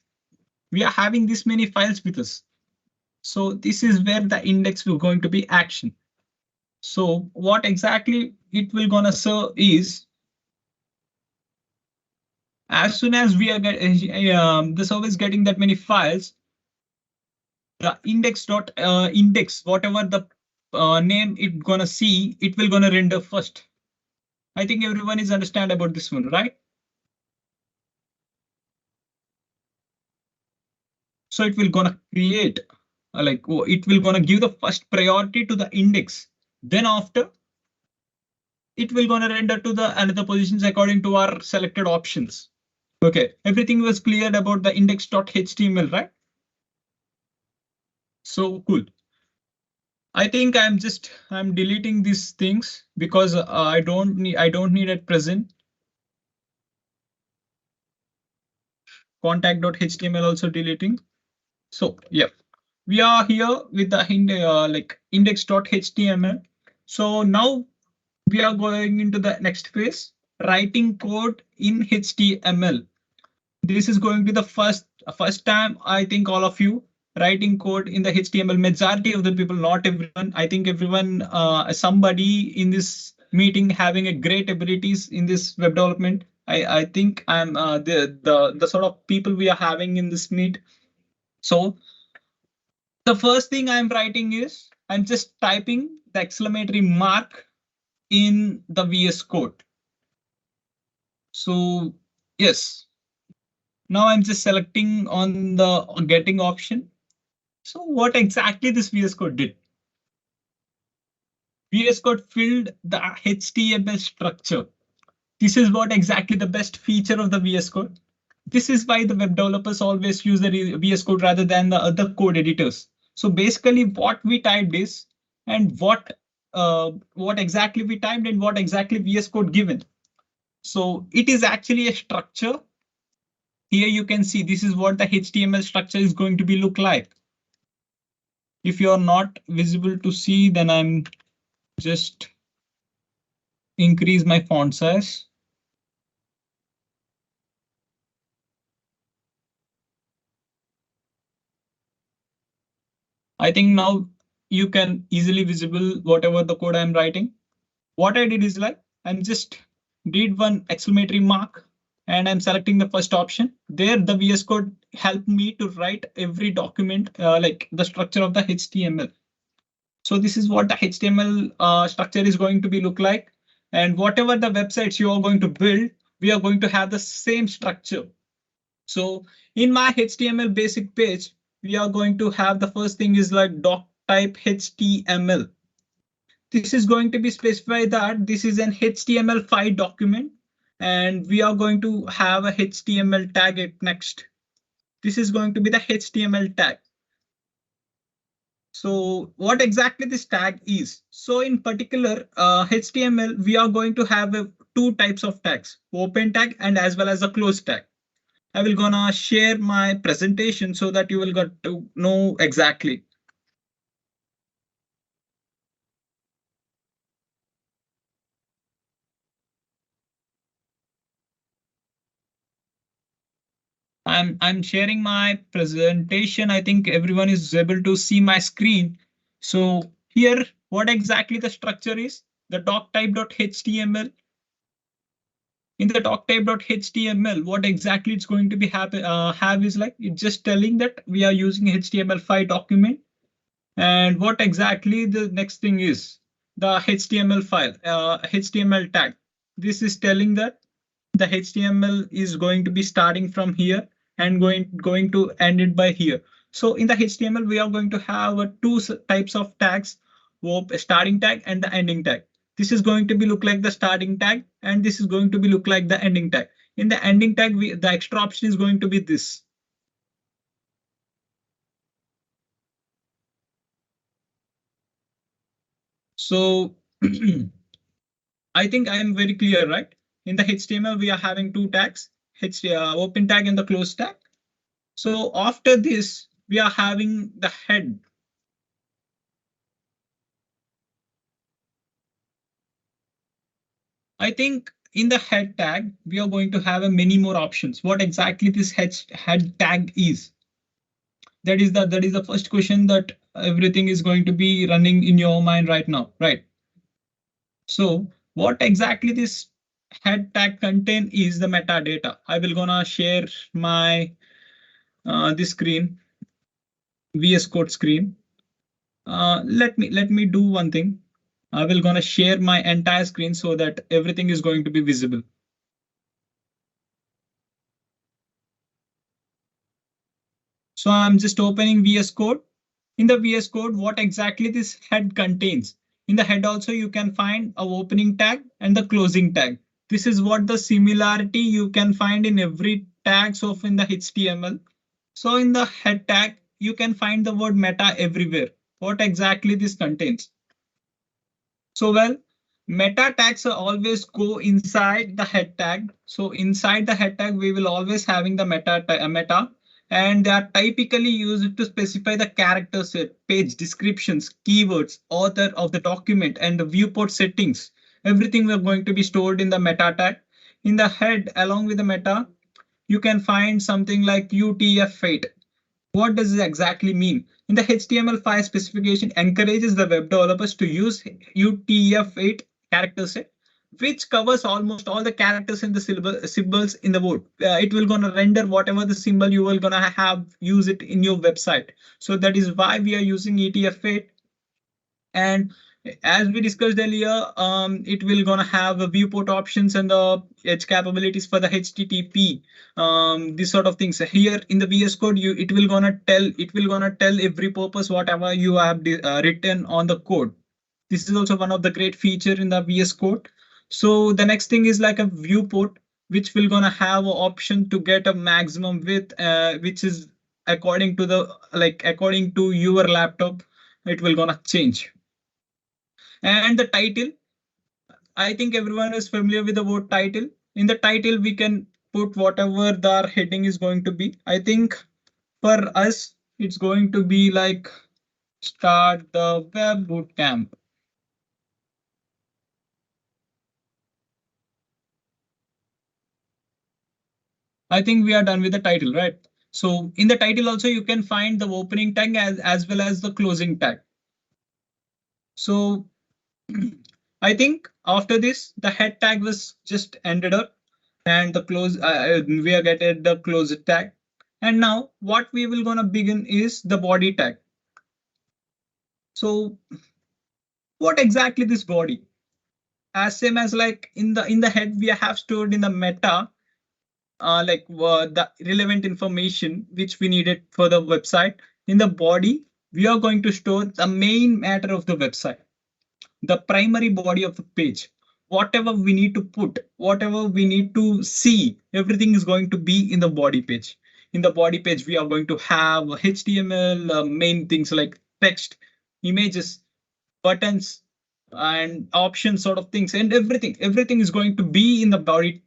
We are having this many files with us. So this is where the index will going to be action. So what exactly it will gonna serve is, as soon as we are the server is getting that many files, the index, whatever the name it gonna see, it will gonna render first. I think everyone is understand about this one, right? So it will gonna create it will gonna give the first priority to the index. Then after, it will gonna render to the another positions according to our selected options. Okay, everything was cleared about the index.html, right? So cool. I think I'm deleting these things because I don't need at present. Contact.html also deleting. So yeah, we are here with the index.html. So now we are going into the next phase, writing code in HTML. This is going to be the first time, I think, all of you writing code in the HTML. Majority of the people, not everyone. I think everyone, somebody in this meeting having a great abilities in this web development. I think I'm the sort of people we are having in this meet. So the first thing I'm writing is I'm just typing the exclamatory mark in the VS Code. So yes, now I'm just selecting on the getting option. So what exactly this VS Code did? VS Code filled the HTML structure. This is what exactly the best feature of the VS Code. This is why the web developers always use the VS Code rather than the other code editors. So basically what we typed is, and what exactly we typed and what exactly VS Code given. So it is actually a structure. Here you can see this is what the HTML structure is going to be look like. If you are not visible to see, then I'm just increase my font size. I think now you can easily visible whatever the code I'm writing. What I did is like I'm just did one exclamatory mark and I'm selecting the first option. There the VS Code helped me to write every document, like the structure of the HTML. So this is what the HTML structure is going to be look like. And whatever the websites you are going to build, we are going to have the same structure. So in my HTML basic page, we are going to have the first thing is like doc type HTML. This is going to be specified that this is an HTML5 document, and we are going to have a HTML tag at next. This is going to be the HTML tag. So what exactly this tag is? So in particular, HTML, we are going to have two types of tags, open tag and as well as a close tag. I will gonna share my presentation so that you will get to know exactly. I'm sharing my presentation. I think everyone is able to see my screen. So here, what exactly the structure is? The doc type.html. In the doc type.html, what exactly it's going to be have is like it's just telling that we are using HTML5 document. And what exactly the next thing is the HTML file, HTML tag. This is telling that the HTML is going to be starting from here and going to end it by here. So in the HTML, we are going to have two types of tags, starting tag and the ending tag. This is going to be look like the starting tag, and this is going to be look like the ending tag. In the ending tag, the extra option is going to be this. So I think I am very clear, right? In the HTML, we are having two tags, open tag and the close tag. So after this, we are having the head. I think in the head tag, we are going to have a many more options. What exactly this head tag is? That is the first question that everything is going to be running in your mind right now, right? So what exactly this head tag contain is the metadata. I will gonna share my this screen, VSCode screen. Let me do one thing. I will gonna share my entire screen so that everything is going to be visible. So I'm just opening VS Code. In the VS Code, what exactly this head contains. In the head also, you can find a opening tag and the closing tag. This is what the similarity you can find in every tags of in the HTML. So in the head tag, you can find the word meta everywhere. What exactly this contains? So well, meta tags are always go inside the head tag. So inside the head tag, we will always having the meta, and they are typically used to specify the character set, page descriptions, keywords, author of the document, and the viewport settings. Everything are going to be stored in the meta tag. In the head, along with the meta, you can find something like UTF-8. What does it exactly mean? In the HTML5 specification encourages the web developers to use UTF-8 character set, which covers almost all the characters in the symbols in the word. It will gonna render whatever the symbol you will gonna have use it in your website. So that is why we are using UTF-8. And as we discussed earlier, it will gonna have a viewport options and the edge capabilities for the HTTP, this sort of things. Here in the VS Code, it will gonna tell every purpose whatever you have written on the code. This is also one of the great feature in the VS Code. So the next thing is like a viewport, which will gonna have an option to get a maximum width, which is according to your laptop, it will gonna change. And the title, I think everyone is familiar with the word title. In the title, we can put whatever the heading is going to be. I think for us, it's going to be like start the web bootcamp. I think we are done with the title, right? So in the title also, you can find the opening tag as well as the closing tag. So I think after this, the head tag was just ended up and the close we are getting the close tag. And now what we will gonna begin is the body tag. So what exactly this body? As same as like in the head, we have stored in the meta the relevant information which we needed for the website. In the body, we are going to store the main matter of the website, the primary body of the page. Whatever we need to put, whatever we need to see, everything is going to be in the body page. In the body page, we are going to have HTML main things like text, images, buttons, and options sort of things, and everything is going to be in the body.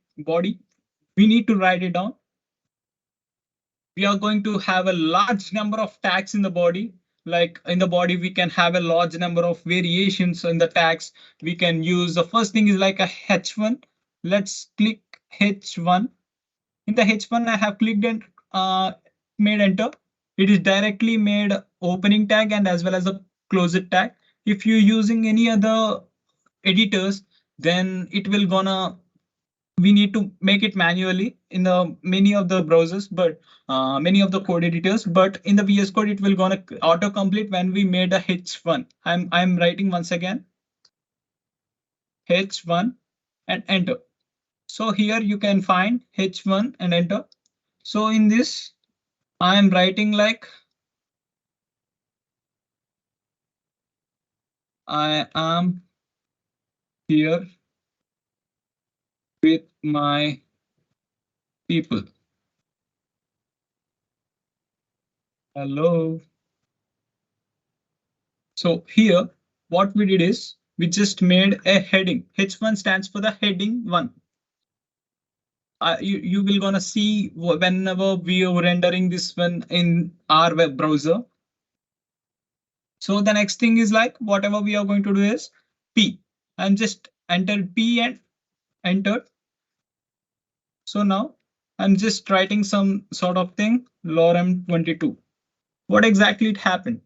We need to write it down. We are going to have a large number of tags in the body. Like in the body, we can have a large number of variations in the tags. We can use the first thing is like a H1. Let's click H1. In the H1, I have clicked and made enter. It is directly made opening tag and as well as a close it tag. If you're using any other editors, then it will gonna we need to make it manually in the many of the browsers, but many of the code editors. But in the VS Code, it will gonna autocomplete when we made a H1. I'm writing once again H1 and enter. So here you can find H1 and enter. So in this, I am writing like I am here with my people. Hello. So here, what we did is we just made a heading. H1 stands for the heading 1. You will gonna see whenever we are rendering this one in our web browser. So the next thing is like whatever we are going to do is P. I'm just entered P and entered. So now I'm just writing some sort of thing, lorem 22. What exactly it happened?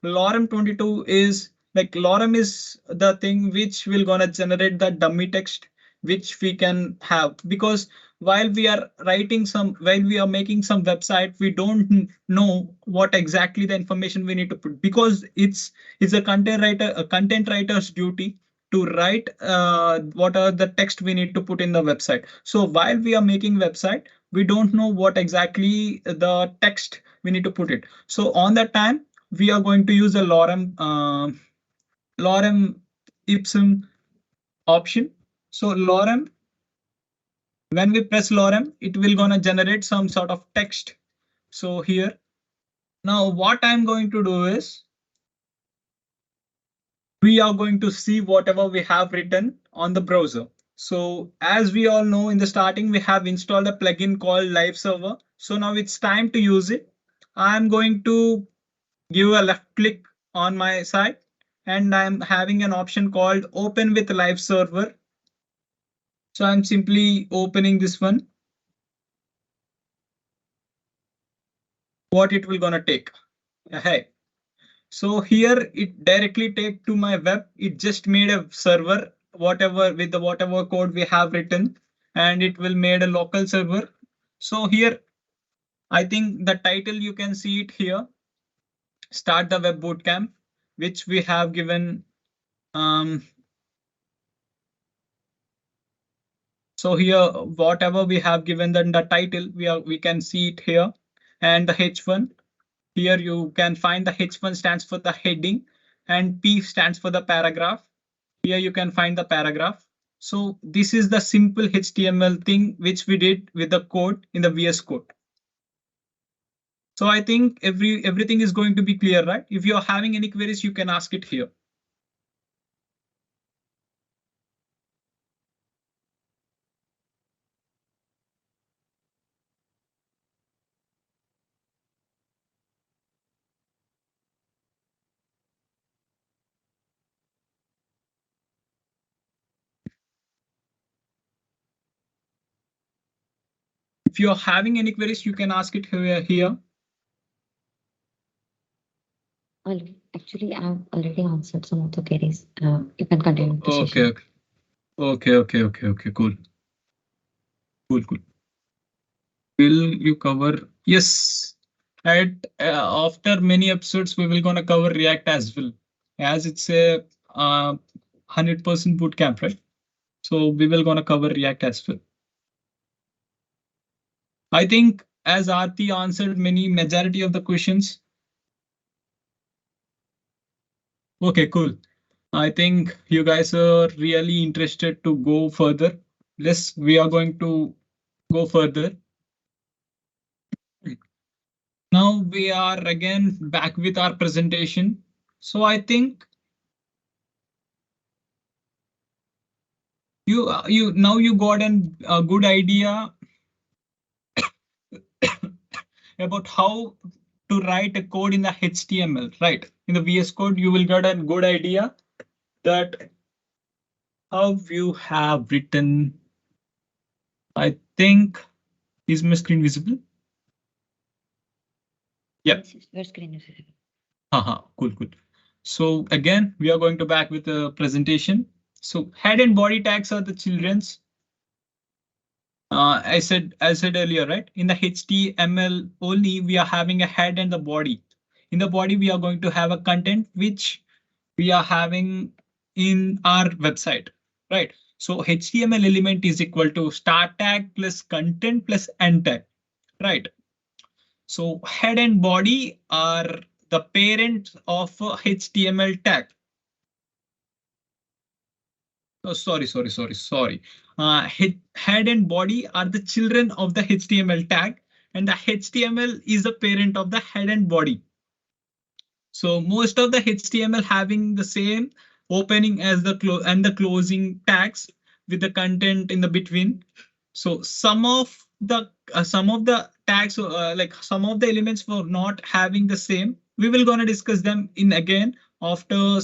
Lorem 22 is like lorem is the thing which will gonna generate the dummy text which we can have, because while we are while we are making some website, we don't know what exactly the information we need to put, because it's a content writer's duty to write what are the text we need to put in the website. So while we are making website, we don't know what exactly the text we need to put it. So on that time, we are going to use a lorem ipsum option. So lorem, when we press lorem, it will gonna generate some sort of text. So here, now what I'm going to do is we are going to see whatever we have written on the browser. So as we all know, in the starting, we have installed a plugin called Live Server. So now it's time to use it. I'm going to give a left click on my side and I'm having an option called Open with Live Server. So I'm simply opening this one. What it will gonna take. Hey. So here it directly take to my web. It just made a server, whatever with the whatever code we have written, and it will made a local server. So here, I think the title you can see it here. Start the web bootcamp, which we have given. So here, whatever we have given then the title, we can see it here, and the H1. Here you can find the H1 stands for the heading and P stands for the paragraph. Here you can find the paragraph. So this is the simple HTML thing which we did with the code in the VS Code. So I think everything is going to be clear, right? If you're having any queries, you can ask it here. If you're having any queries, you can ask it here. Actually, I've already answered some of the queries. You can continue the Okay, session. okay, cool. Will you cover? Yes. At after many episodes, we will gonna cover React as well, as it's a 100% bootcamp, right? So we will gonna cover React as well. I think as Aarti answered majority of the questions. Okay, cool. I think you guys are really interested to go further. Yes, we are going to go further. Now we are again back with our presentation. So I think you now you got a good idea about how to write a code in the HTML, right? In the VS Code, you will get a good idea that how you have written. I think is my screen visible? Yeah. Your screen is visible. Cool, cool. So again, we are going to back with a presentation. So head and body tags are the children's. I said earlier, right? In the HTML only, we are having a head and the body. In the body, we are going to have a content which we are having in our website, right? So HTML element is equal to start tag plus content plus end tag, right? So head and body are the parents of a HTML tag. Oh, sorry. Head and body are the children of the HTML tag, and the HTML is the parent of the head and body. So most of the HTML having the same opening as the closing tags with the content in the between. So some of the tags, like some of the elements were not having the same. We will gonna discuss them in again after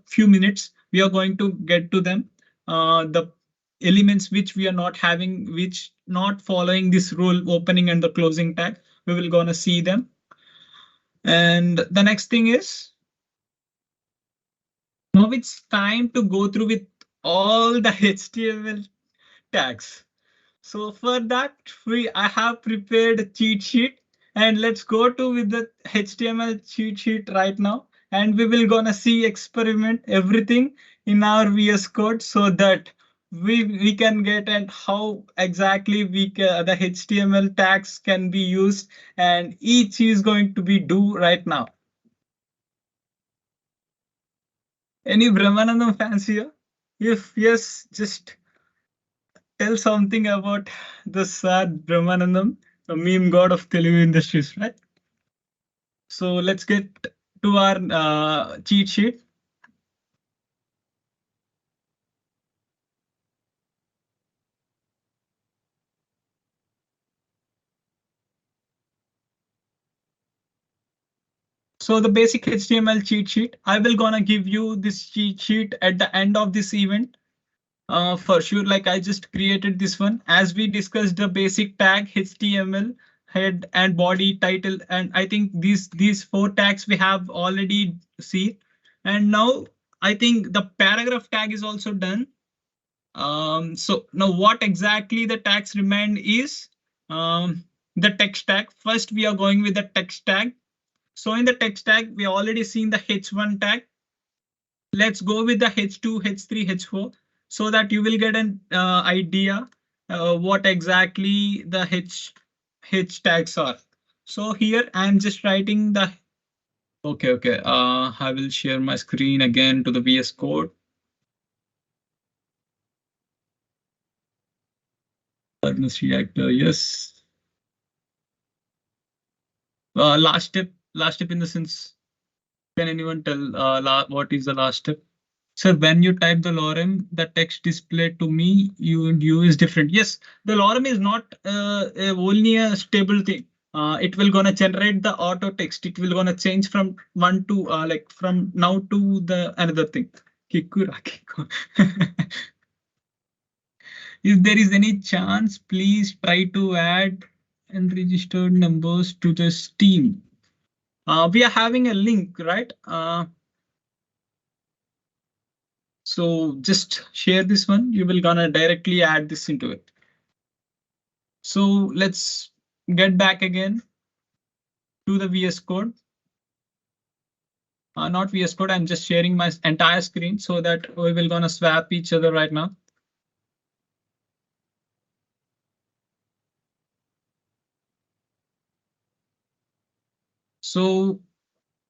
few minutes. We are going to get to them. The elements which we are not having, which not following this rule opening and the closing tag. We will gonna see them. And the next thing is now it's time to go through with all the HTML tags. So for that, I have prepared a cheat sheet, and let's go to with the HTML cheat sheet right now. And we will gonna see experiment everything in our VS Code so that we can get and how exactly the HTML tags can be used, and each is going to be do right now. Any Brahmanandam fans here? If yes, just tell something about the sad Brahmanandam, the meme god of Telugu industries, right? So let's get to our cheat sheet. So the basic HTML cheat sheet, I will gonna give you this cheat sheet at the end of this event. For sure, like I just created this one as we discussed the basic tag HTML head and body title, and I think these four tags we have already seen. And now I think the paragraph tag is also done. So now what exactly the tags remain is the text tag. First, we are going with the text tag. So in the text tag, we already seen the H1 tag. Let's go with the H2, H3, H4 so that you will get an idea what exactly the H tags are. So here I'm just writing the. Okay. I will share my screen again to the VS Code. Furnace reactor, yes. Last step in the sense, can anyone tell what is the last step? Sir, when you type the lorem, the text displayed to me, you is different. Yes, the lorem is not only a stable thing. It will gonna generate the auto text. It will gonna change from one to like from now to the another thing. Kikura, kiku. If there is any chance, please try to add unregistered numbers to the Steam. We are having a link, right? So just share this one. You will gonna directly add this into it. So let's get back again to the VS Code. Not VS Code. I'm just sharing my entire screen so that we will gonna swap each other right now. So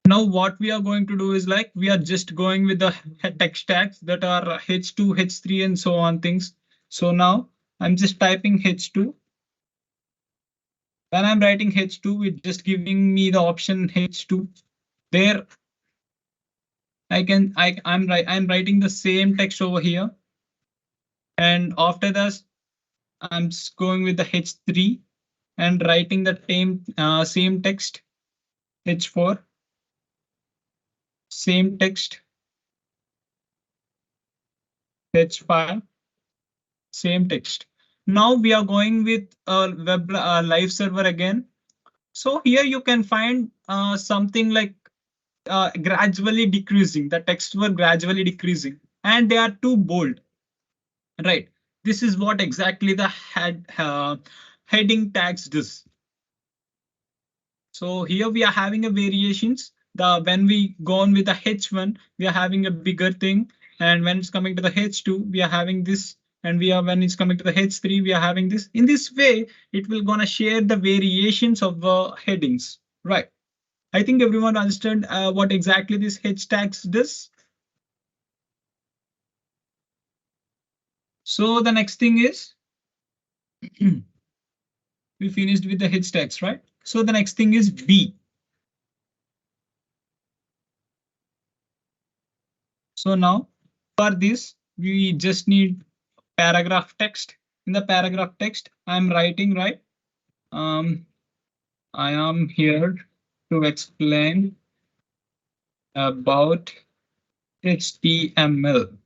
now what we are going to do is like we are just going with the text tags that are H2, H3 and so on things. So now I'm just typing H2. When I'm writing H2, it's just giving me the option H2. There I'm writing the same text over here. And after this, I'm just going with the H3 and writing the same text, H4, same text, H5, same text. Now we are going with a web live server again. So here you can find something like gradually decreasing. The text were gradually decreasing and they are too bold, right? This is what exactly the heading tags does. So here we are having a variations. When we go on with the H1, we are having a bigger thing. And when it's coming to the H2, we are having this. And when it's coming to the H3, we are having this. In this way, it will gonna share the variations of the headings, right? I think everyone understood what exactly this H tags does. So the next thing is we finished with the H tags, right? So the next thing is B. So now for this, we just need paragraph text. In the paragraph text, I'm writing, right? I am here to explain about HTML.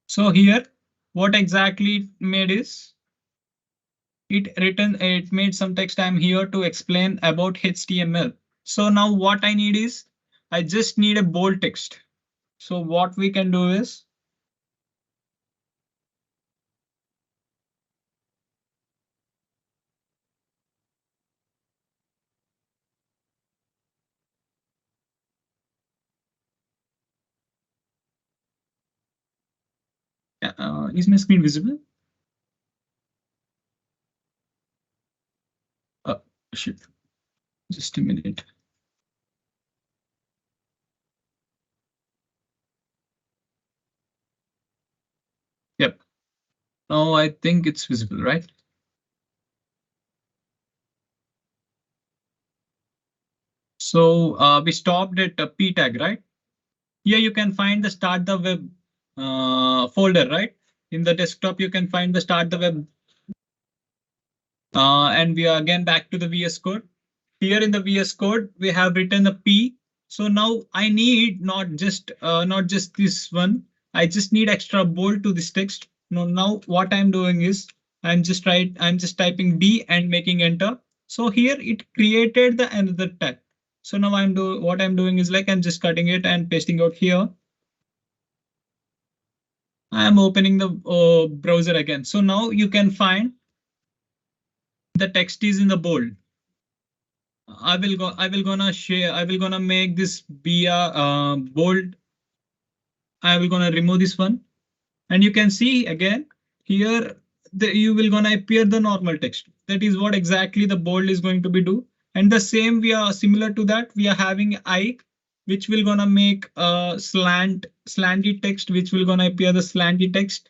So here, what exactly it made is it made some text. I'm here to explain about HTML. So now what I need is I just need a bold text. So what we can do is is my screen visible? Oh, shit. Just a minute. Yep. Now I think it's visible, right? So we stopped at P tag, right? Here you can find the start the web folder, right? In the desktop, you can find the start the web. And we are again back to the VS Code. Here in the VS Code, we have written the P. So now I need not just this one. I just need extra bold to this text. Now what I'm doing is I'm just typing B and making enter. So here it created the another tag. So now what I'm doing is like I'm just cutting it and pasting out here. I am opening the browser again. So now you can find the text is in the bold. I will gonna make this be a bold. I will gonna remove this one. And you can see again here you will gonna appear the normal text. That is what exactly the bold is going to be do. And the same we are similar to that. We are having I, which will gonna make a slanty text, which will gonna appear the slanty text.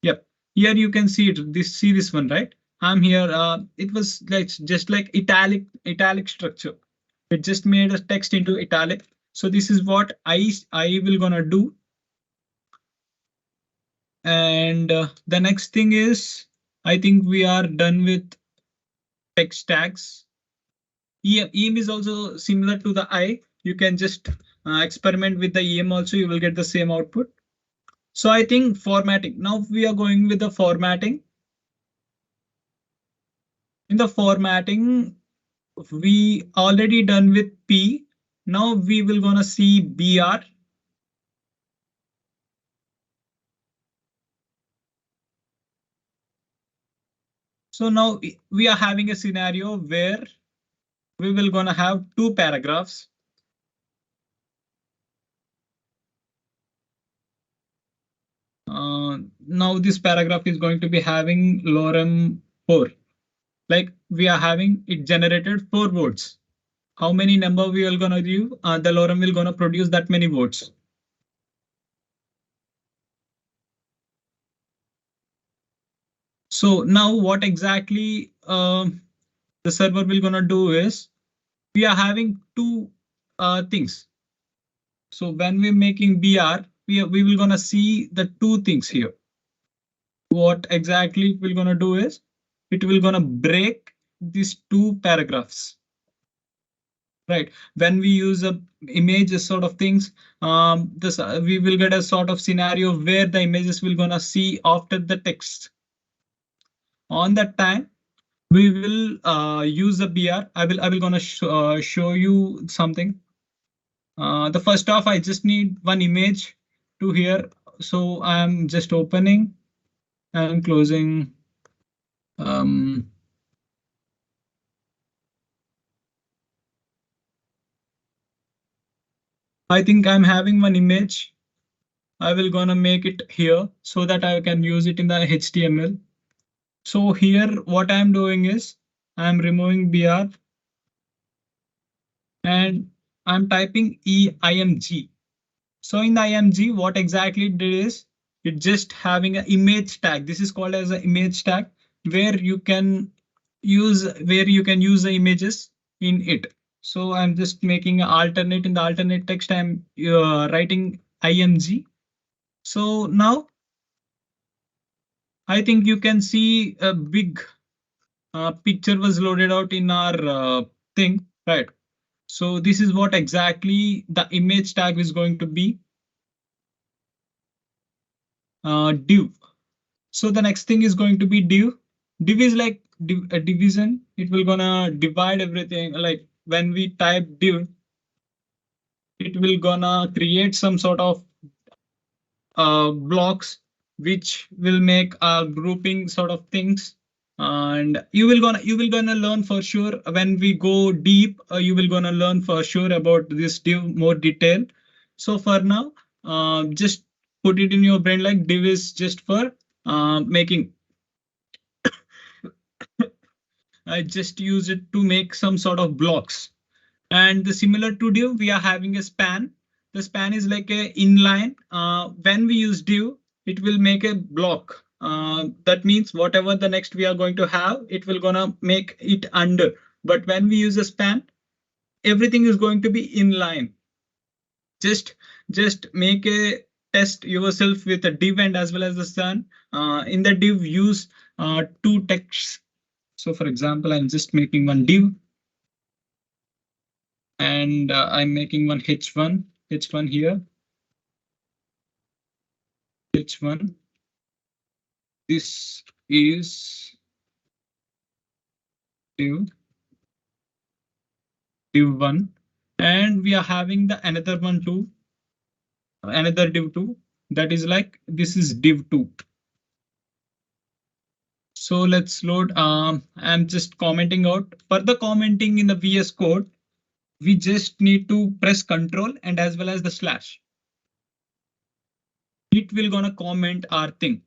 Yep. Here you can see it. See this one, right? I'm here. It was like just like italic structure. It just made a text into italic. So this is what I will gonna do. And the next thing is, I think we are done with text tags. EM is also similar to the I. You can just experiment with the EM also. You will get the same output. So I think formatting. Now we are going with the formatting. In the formatting, we already done with P. Now we will gonna see BR. So now we are having a scenario where we will gonna have two paragraphs. Now this paragraph is going to be having lorem 4. Like we are having it generated 4 words. How many number we are gonna give? The lorem will gonna produce that many words. So now what exactly the server will gonna do is we are having two things. So when we're making BR, we will gonna see the two things here. What exactly it will gonna do is it will gonna break these two paragraphs. Right. When we use a images sort of things, this we will get a sort of scenario where the images will gonna see after the text. On that time, we will use the BR. I will gonna show you something. The first off, I just need one image to here. So I'm just opening and closing. Um, I think I'm having one image. I will gonna make it here so that I can use it in the HTML. So here what I'm doing is I'm removing BR and I'm typing EIMG. So in the IMG, what exactly it did is it just having an image tag. This is called as an image tag where you can use the images in it. So I'm just making an alternate in the alternate text. I'm writing IMG. So now I think you can see a big picture was loaded out in our thing, right? So this is what exactly the image tag is going to be, div. So the next thing is going to be div. Div is like a division. It will gonna divide everything. Like when we type div, it will gonna create some sort of blocks which will make a grouping sort of things. And you will gonna learn for sure when we go deep. You will gonna learn for sure about this div more detail. So for now, just put it in your brain like div is just for making. I just use it to make some sort of blocks. And the similar to div, we are having a span. The span is like a inline. When we use div, it will make a block. That means whatever the next we are going to have, it will gonna make it under. But when we use a span, everything is going to be inline. Just make a test yourself with a div and as well as the span. In the div, use two texts. So for example, I'm just making one div and I'm making one h1 here, h1. This is div div1, and we are having the another one too, another div2. That is like this is div2. So let's load. I'm just commenting out. For the commenting in the VS Code, we just need to press Control and as well as the slash. It will gonna comment our thing.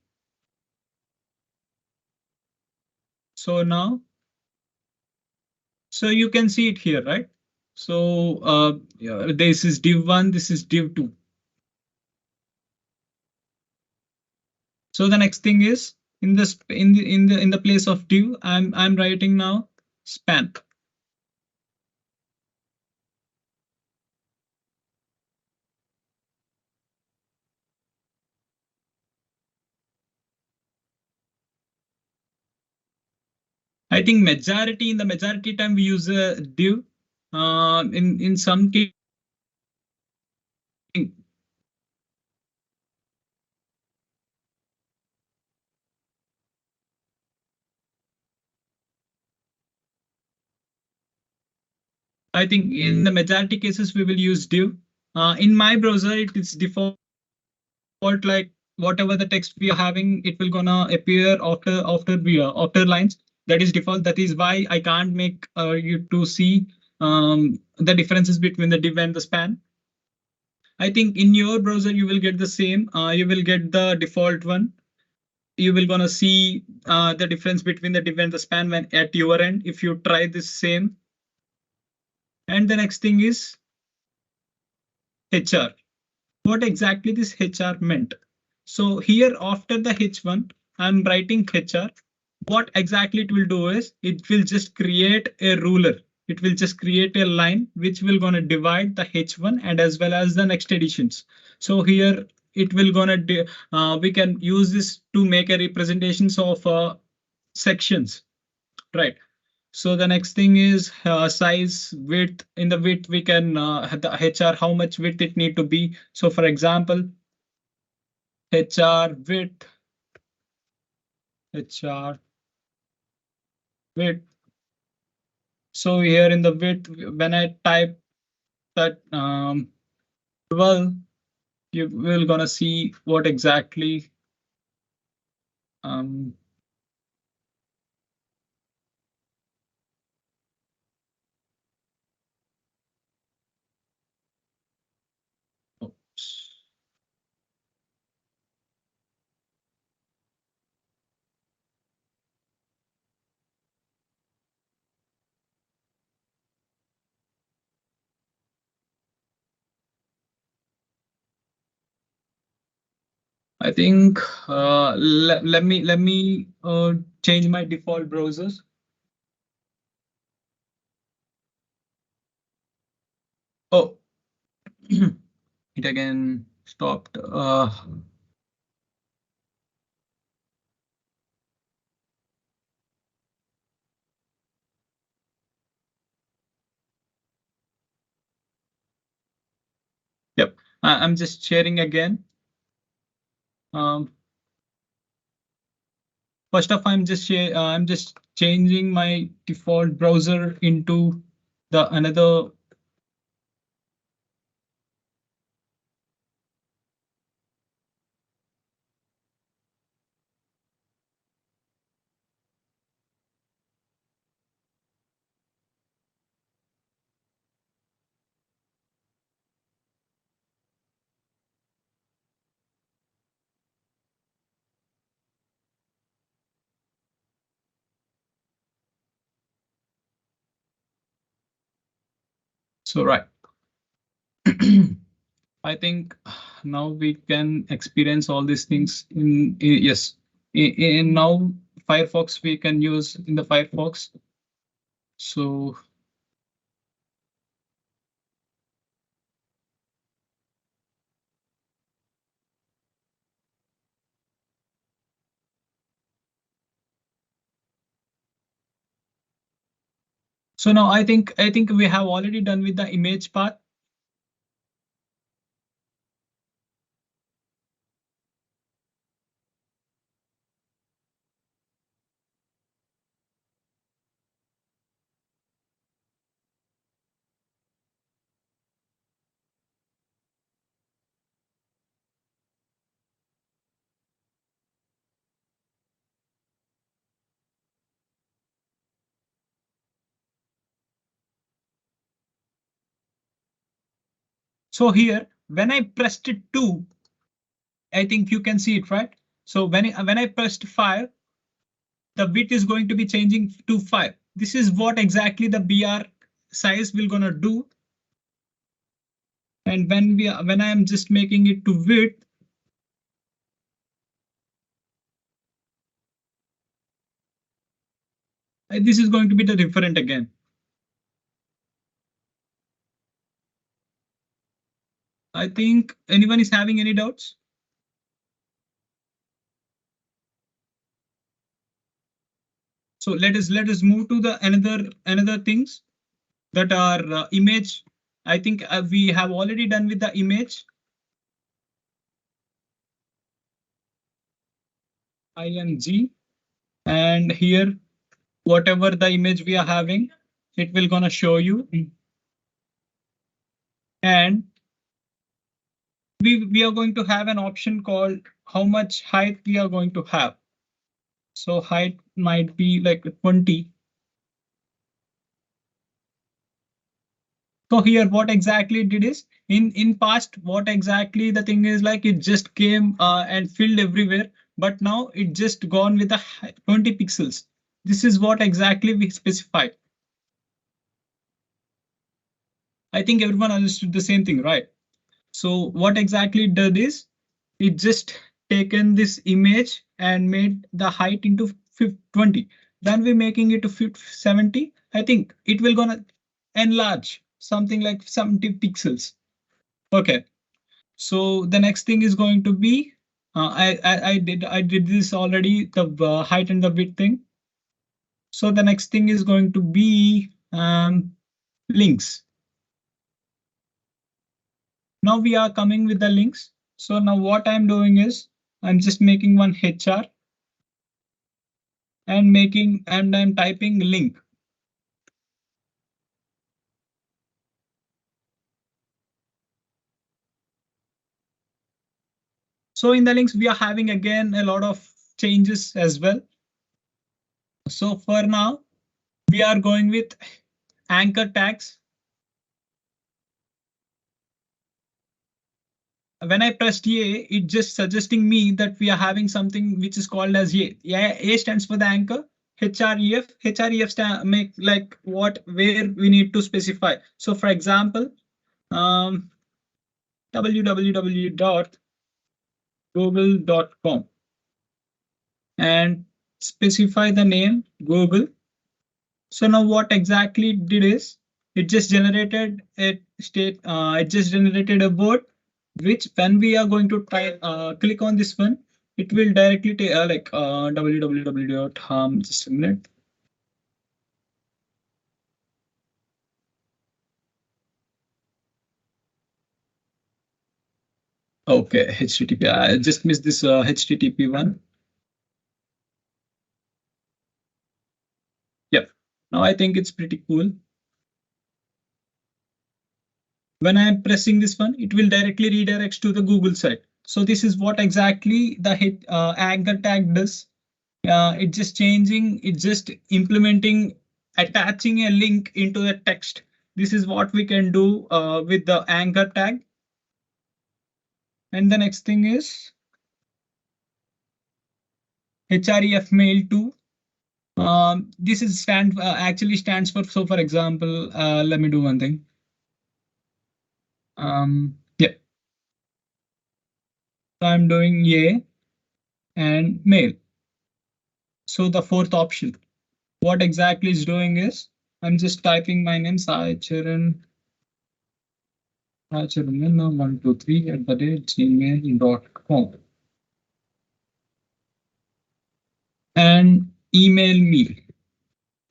So now, so you can see it here, right? So yeah, this is div1, this is div2. So the next thing is in this in the place of div, I'm writing now span. I think in the majority time we use a div. In some case, I think in the majority cases we will use div. In my browser, it is default like whatever the text we are having, it will gonna appear after lines. That is default. That is why I can't make you to see the differences between the div and the span. I think in your browser you will get the same. You will get the default one. You will gonna see the difference between the div and the span when at your end if you try this same. And the next thing is HR. What exactly this HR meant? So here after the H1, I'm writing HR. What exactly it will do is it will just create a ruler. it will just create a line which will gonna divide the H1 and as well as the next editions. So here it will gonna we can use this to make a representations of sections, right? So the next thing is size, width. In the width, we can the HR, how much width it need to be. So for example, HR width, HR width. So here in the width, when I type that 12, you will gonna see what exactly um, oops. I think let me change my default browsers. Oh, it again stopped. Yep, I'm just sharing again. First off, I'm just changing my default browser into the another. So right. I think now we can experience all these things yes. In now Firefox we can use in the Firefox. So now I think we have already done with the image part. So here when I pressed it 2, I think you can see it, right? So when I pressed 5, the width is going to be changing to 5. This is what exactly the BR size will gonna do. And when I am just making it to width, this is going to be the different again. I think anyone is having any doubts? So let us move to the another things that are image. I think we have already done with the image. IMG, and here whatever the image we are having, it will gonna show you. And we are going to have an option called how much height we are going to have. So height might be like 20. So here what exactly it did is in past what exactly the thing is like it just came and filled everywhere, but now it just gone with a 20 pixels. This is what exactly we specified. I think everyone understood the same thing, right? So what exactly it did is it just taken this image and made the height into 20. Then we're making it to 70. I think it will gonna enlarge something like 70 pixels. Okay. So the next thing is going to be I did this already, the height and the width thing. So the next thing is going to be links. Now we are coming with the links. So now what I'm doing is I'm just making one HR and I'm typing link. So in the links, we are having again a lot of changes as well. So for now, we are going with anchor tags. When I pressed A, it just suggesting me that we are having something which is called as A. Yeah, A stands for the anchor. HREF, make like what, where we need to specify. So for example, www.google.com and specify the name Google. So now what exactly it did is it just generated a word which when we are going to try click on this one, it will directly take www. Just a minute. Okay, HTTP. I just missed this HTTP one. Yep. Now I think it's pretty cool. When I'm pressing this one, it will directly redirect to the Google site. So this is what exactly the anchor tag does. It's just changing, it's just implementing, attaching a link into the text. This is what we can do with the anchor tag. And the next thing is href mail to. This is actually stands for, so for example, let me do one thing. Yeah, so I'm doing yay and mail. So the fourth option, what exactly is doing is I'm just typing my name, Charan, 123@gmail.com and email me.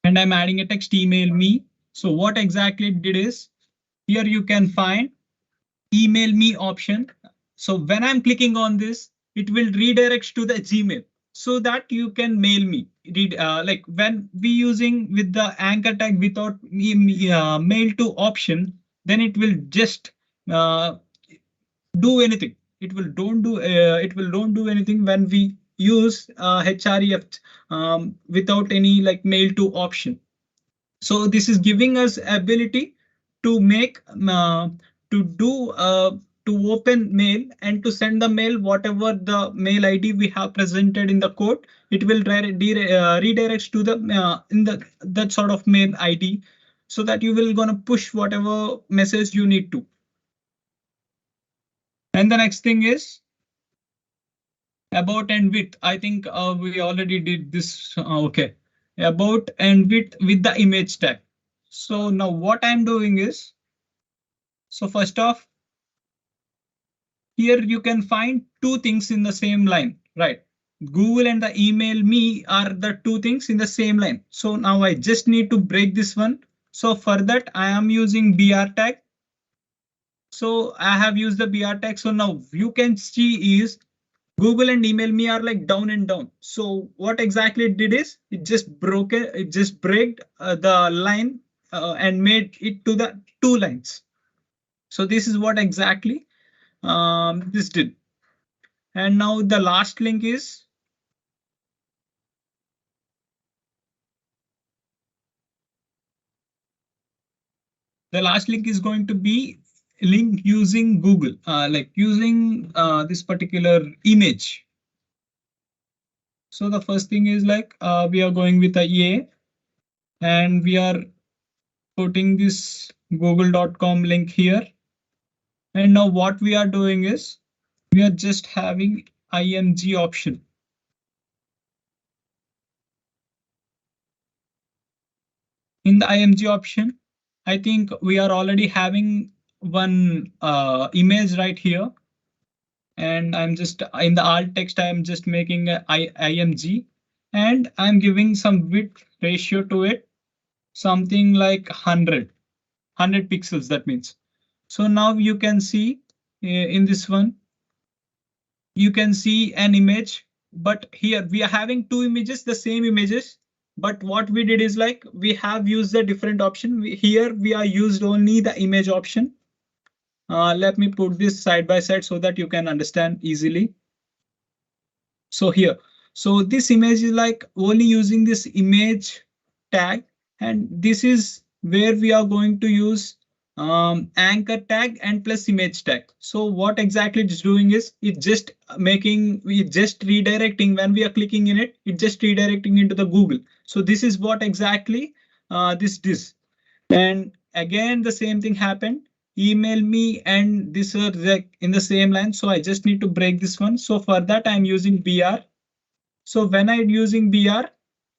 And I'm adding a text email me. So what exactly it did is here you can find email me option. So when I'm clicking on this, it will redirect to the Gmail so that you can mail me. Like when we using with the anchor tag without mail to option, then it will just uh, do anything. It will don't do anything when we use href without any like mail to option. So this is giving us ability to make to do to open mail and to send the mail whatever the mail ID we have presented in the code. It will redirect to the in the that sort of mail ID so that you will gonna push whatever message you need to. And the next thing is about and with. I think we already did this. Okay, about and with the image tag. So now what I'm doing is, so first off, here you can find two things in the same line, right? Google and the email me are the two things in the same line. So now I just need to break this one. So for that, I am using BR tag. So I have used the BR tag. So now you can see is Google and email me are like down and down. So what exactly it did is it just broke it. It just break the line and made it to the two lines. So this is what exactly this did. And now the last link is going to be link using Google, like using this particular image. So the first thing is like we are going with a EA and we are putting this google.com link here. And now what we are doing is we are just having IMG option. In the IMG option, I think we are already having one image right here. And I'm just in the alt text, I'm just making a img, and I'm giving some width ratio to it, something like 100 pixels, that means. So now you can see in this one, you can see an image, but here we are having two images, the same images. But what we did is like we have used a different option. Here we are used only the image option. Let me put this side by side so that you can understand easily. So here, so this image is like only using this image tag, and this is where we are going to use anchor tag and plus image tag. So what exactly it's doing is it's just we just redirecting when we are clicking in it, it's just redirecting into the Google. So this is what exactly this. And again, the same thing happened. Email me, and this are in the same line. So I just need to break this one. So for that, I'm using BR. So when I'm using BR,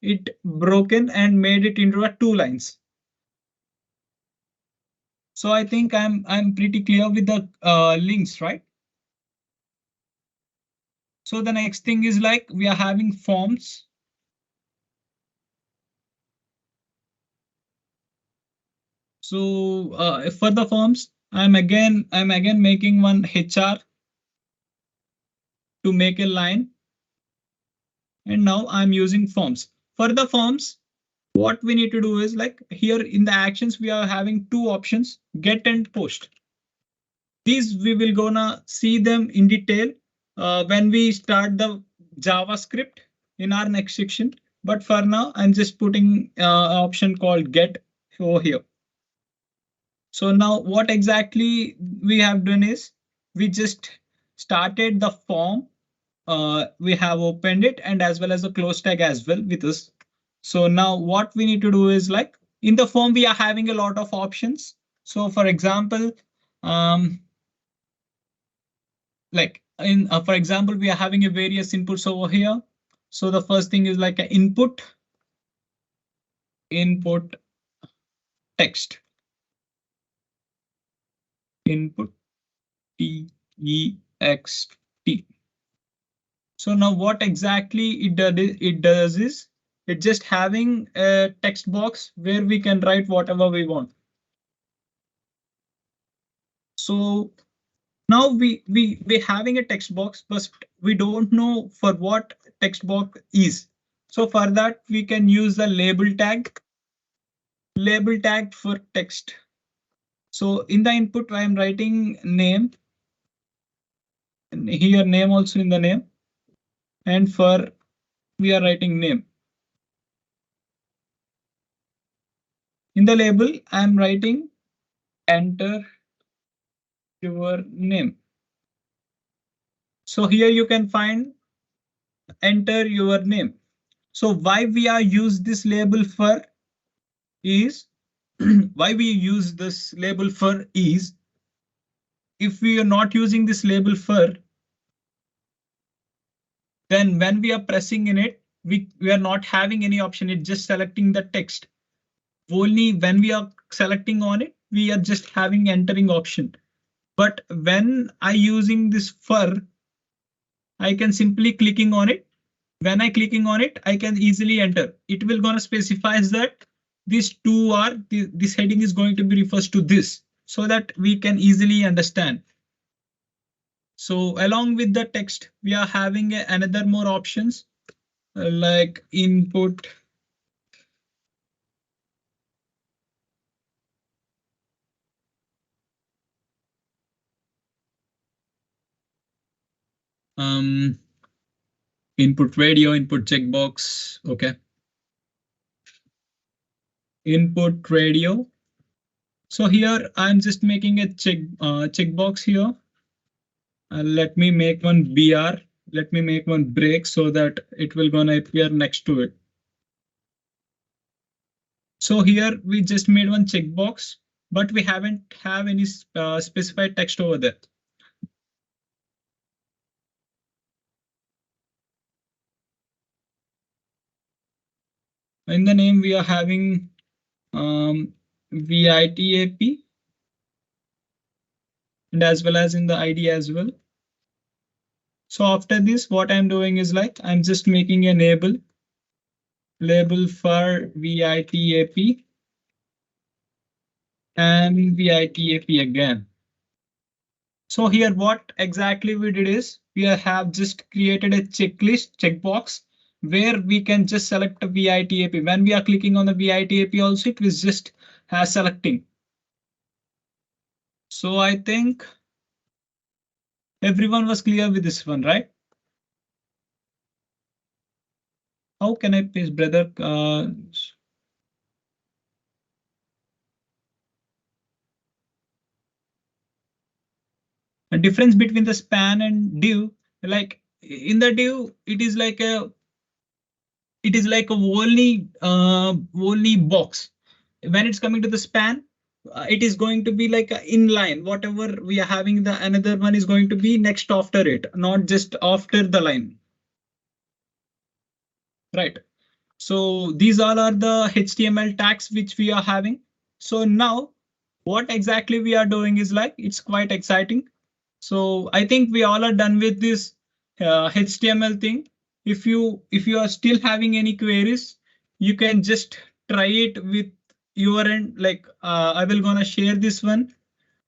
it broken and made it into a two lines. So I think I'm pretty clear with the links, right? So the next thing is like we are having forms. So for the forms, I'm again making one HR to make a line, and now I'm using forms. For the forms, what we need to do is like here in the actions, we are having two options, get and post. These we will gonna see them in detail when we start the JavaScript in our next section. But for now, I'm just putting an option called get over here. So now what exactly we have done is we just started the form. We have opened it, and as well as the close tag as well with us. So now what we need to do is like in the form, we are having a lot of options. So for example, um, like in for example, we are having a various inputs over here. So the first thing is like an input text, input text. So now what exactly it does is it just having a text box where we can write whatever we want. So now we having a text box, but we don't know for what text box is. So for that, we can use the label tag for text. So in the input, I am writing name, and here name also in the name, and for we are writing name. In the label, I am writing enter your name. So here you can find enter your name. So why we are use this label for is why we use this label for is if we are not using this label for, then when we are pressing in it, we are not having any option. It's just selecting the text. Only when we are selecting on it, we are just having entering option. But when I using this for, I can simply clicking on it. When I clicking on it, I can easily enter. It will gonna specifies that these two are this heading is going to be refers to this, so that we can easily understand. So along with the text, we are having another more options like input. Um, Input radio, input checkbox. Okay. Input radio. So here I'm just making a checkbox here. Let me make one BR. Let me make one break so that it will gonna appear next to it. So here we just made one checkbox, but we haven't have any specified text over there. In the name, we are having VIT AP and as well as in the ID as well. So after this, what I'm doing is like I'm just making a label for VIT AP and VIT AP again. So here what exactly we did is we have just created a checklist checkbox where we can just select a VIT AP. When we are clicking on the VIT AP also, it was just selecting. So I think everyone was clear with this one, right? How can I paste, brother? A difference between the span and div, like in the div, it is like a only box. When it's coming to the span, it is going to be like a inline. Whatever we are having, the another one is going to be next after it, not just after the line, right? So these all are the HTML tags which we are having. So now what exactly we are doing is like it's quite exciting. So I think we all are done with this HTML thing. If you are still having any queries, you can just try it with your end. Like I will gonna share this one.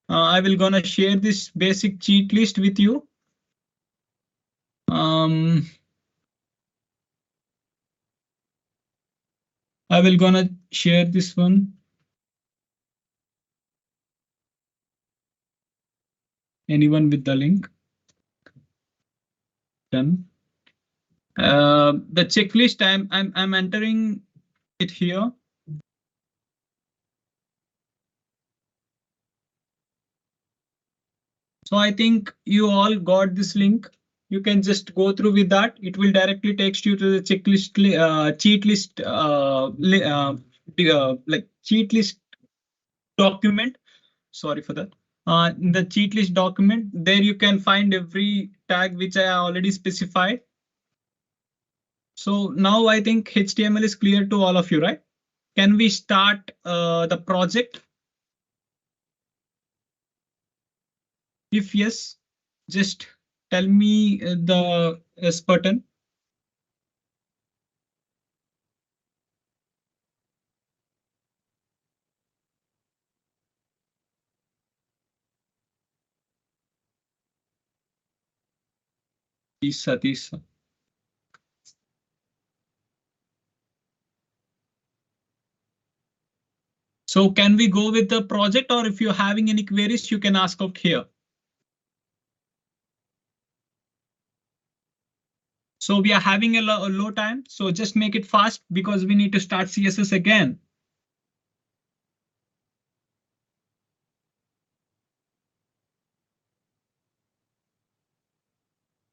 I will gonna share this basic cheat list with you. Um, I will gonna share this one. Anyone with the link? Done. The checklist I'm entering it here. So I think you all got this link. You can just go through with that. It will directly take you to the checklist, cheat list, like cheat list document. Sorry for that. In the cheat list document, there you can find every tag which I already specified. So now I think HTML is clear to all of you, right? Can we start the project? If yes, just tell me the yes button. Tisa, Tisa. So can we go with the project, or if you're having any queries, you can ask out here. So we are having a low time, so just make it fast because we need to start CSS again.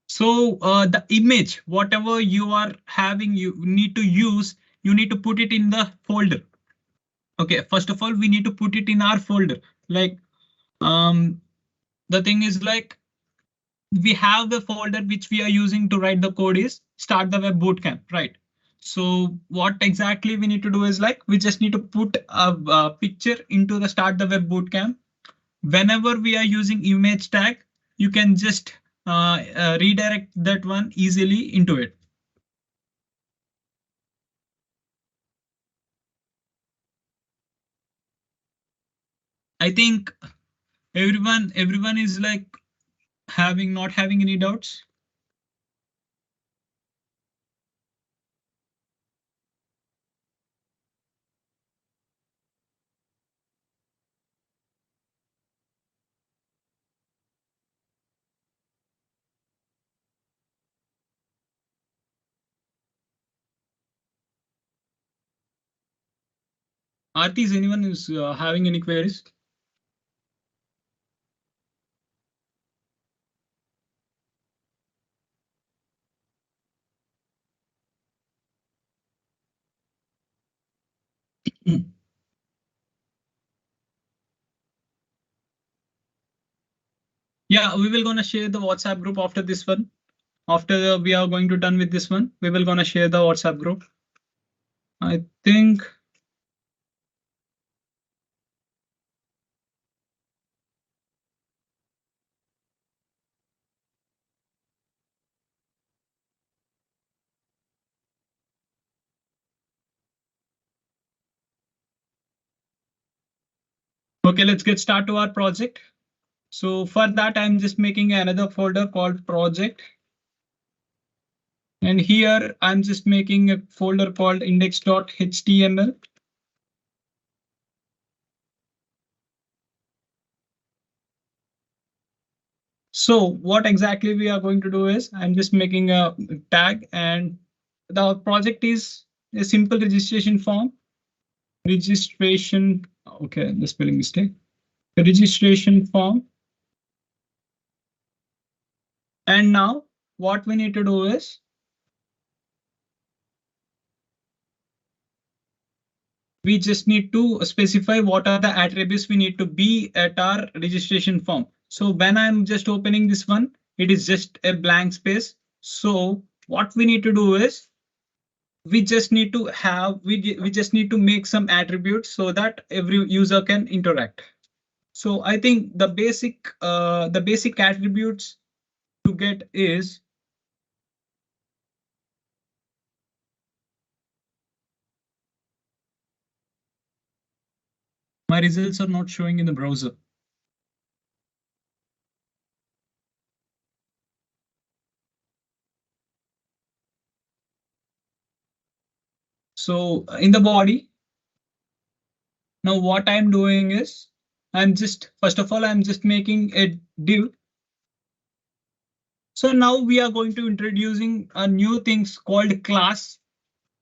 So the image, whatever you are having, you need to use, you need to put it in the folder. Okay, first of all, we need to put it in our folder. Like the thing is like we have the folder which we are using to write the code is start the web bootcamp, right? So what exactly we need to do is like we just need to put a picture into the start the web bootcamp. Whenever we are using image tag, you can just redirect that one easily into it. I think everyone is like not having any doubts. Aarti, is anyone is having any queries? Yeah, we will gonna share the WhatsApp group after this one. After we are going to done with this one, we will gonna share the WhatsApp group. I think Okay, let's get started to our project. So for that, I'm just making another folder called project. And here I'm just making a folder called index.html. So what exactly we are going to do is I'm just making a tag, and the project is a simple registration form. Registration. Okay, the spelling mistake. The registration form. And now what we need to do is we just need to specify what are the attributes we need to be at our registration form. So when I'm just opening this one, it is just a blank space. So what we need to do is we just need to have we just need to make some attributes so that every user can interact. So I think the basic attributes to get is my results are not showing in the browser. So in the body, now what I'm doing is first of all, I'm just making a div. So now we are going to introducing a new things called class.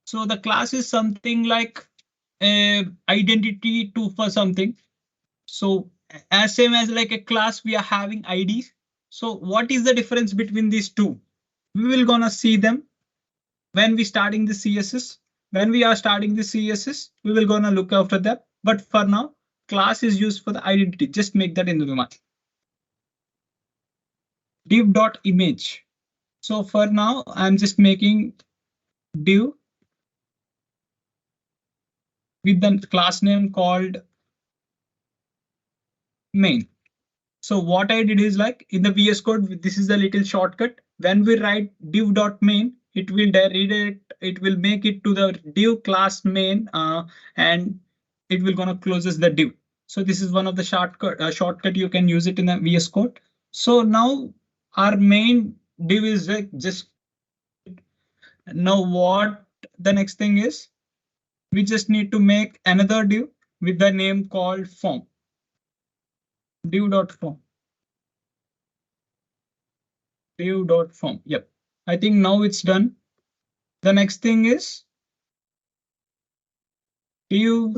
So the class is something like a identity to for something. So as same as like a class, we are having IDs. So what is the difference between these two? We will gonna see them when we starting the CSS. When we are starting the CSS, we will gonna look after that. But for now, class is used for the identity. Just make that into the mind. Div.image. So for now, I'm just making div with the class name called main. So what I did is like in the VS Code, this is the little shortcut. When we write div.main, it will redirect, it will make it to the div class main, and it will gonna closes the div. So this is one of the shortcut you can use it in the VS Code. So now our main div is like just now what the next thing is, we just need to make another div with the name called form. Div.form. Div.form. Yep. I think now it's done. The next thing is div.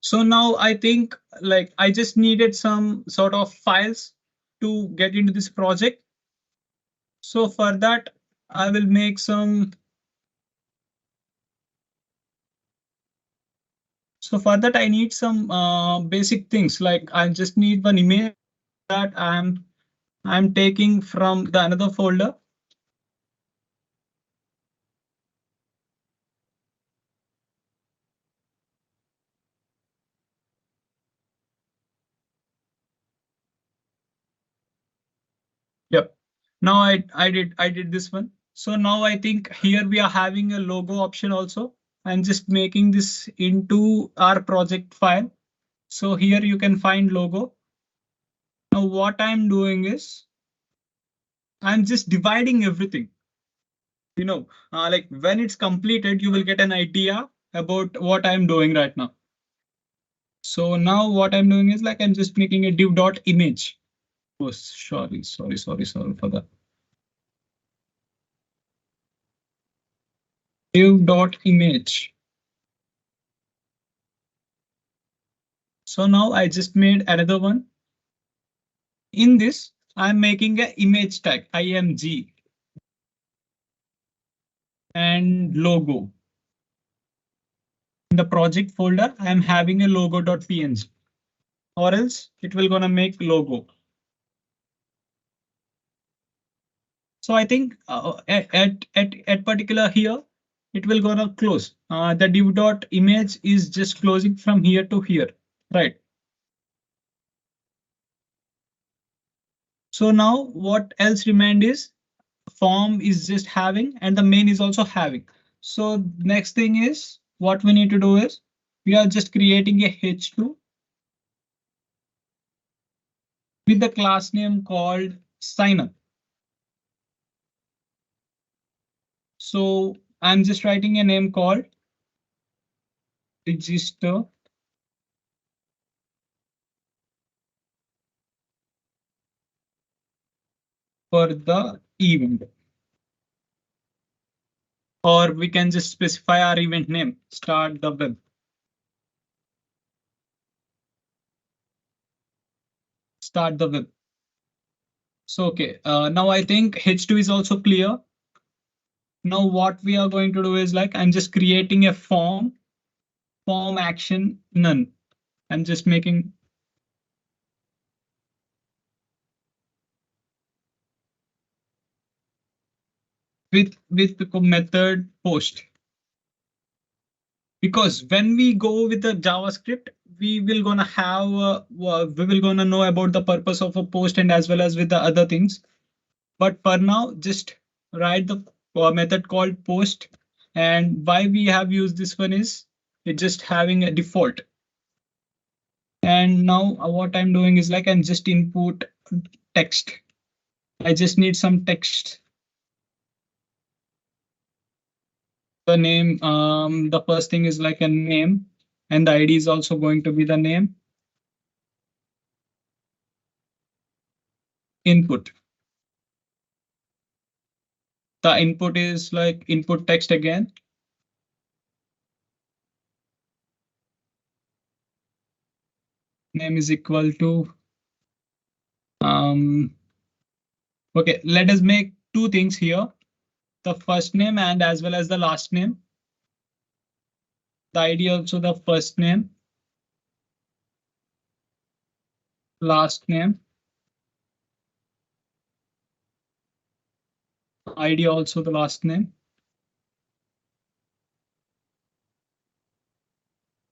So now I think like I just needed some sort of files to get into this project. So for that, I will make some. So for that, I need some basic things like I just need one image that I'm taking from the another folder. Yep. Now I did this one. So now I think here we are having a logo option also. I'm just making this into our project file. So here you can find logo. Now what I'm doing is I'm just dividing everything. Like when it's completed, you will get an idea about what I'm doing right now. So now what I'm doing is like I'm just making a div.image. Oh, sorry for that. Div.image. So now I just made another one. In this, I'm making an image tag, img, and logo. In the project folder, I'm having a logo.png, or else it will gonna make logo. So I think at particular here, it will gonna close. The div.image is just closing from here to here, right? So now what else remained is form is just having and the main is also having. So next thing is what we need to do is we are just creating a h2 with the class name called signup. So I'm just writing a name called register for the event. Or we can just specify our event name, start the web. Start the web. So, okay, now I think H2 is also clear. Now what we are going to do is like, I'm just creating a form action none. I'm just making with the method post. Because when we go with the JavaScript, we will gonna have we will gonna know about the purpose of a post and as well as with the other things. But for now, just write the method called post. And why we have used this one is it's just having a default. And now what I'm doing is like I'm just input text. I just need some text. The name, the first thing is like a name, and the ID is also going to be the name. Input. The input is like input text again. Name is equal to okay, let us make two things here. The first name and as well as the last name. The ID also the first name, last name, ID also the last name.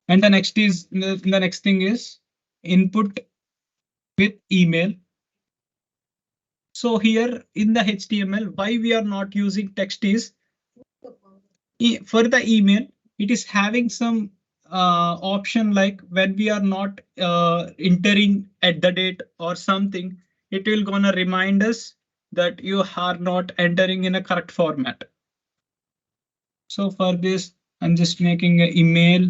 And the next is the next thing is input with email. So here in the HTML, why we are not using text is for the email, it is having some option like when we are not entering at the date or something, it will gonna remind us that you are not entering in a correct format. So for this, I'm just making an email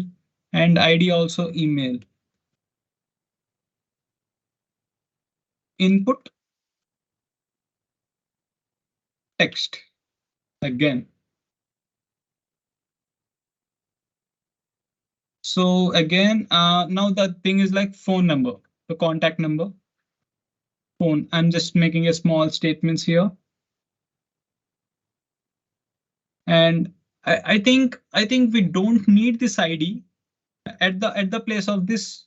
and ID also email. Input text again. So again, now the thing is like phone number, the contact number, phone. I'm just making a small statements here. And I think we don't need this ID. At the place of this,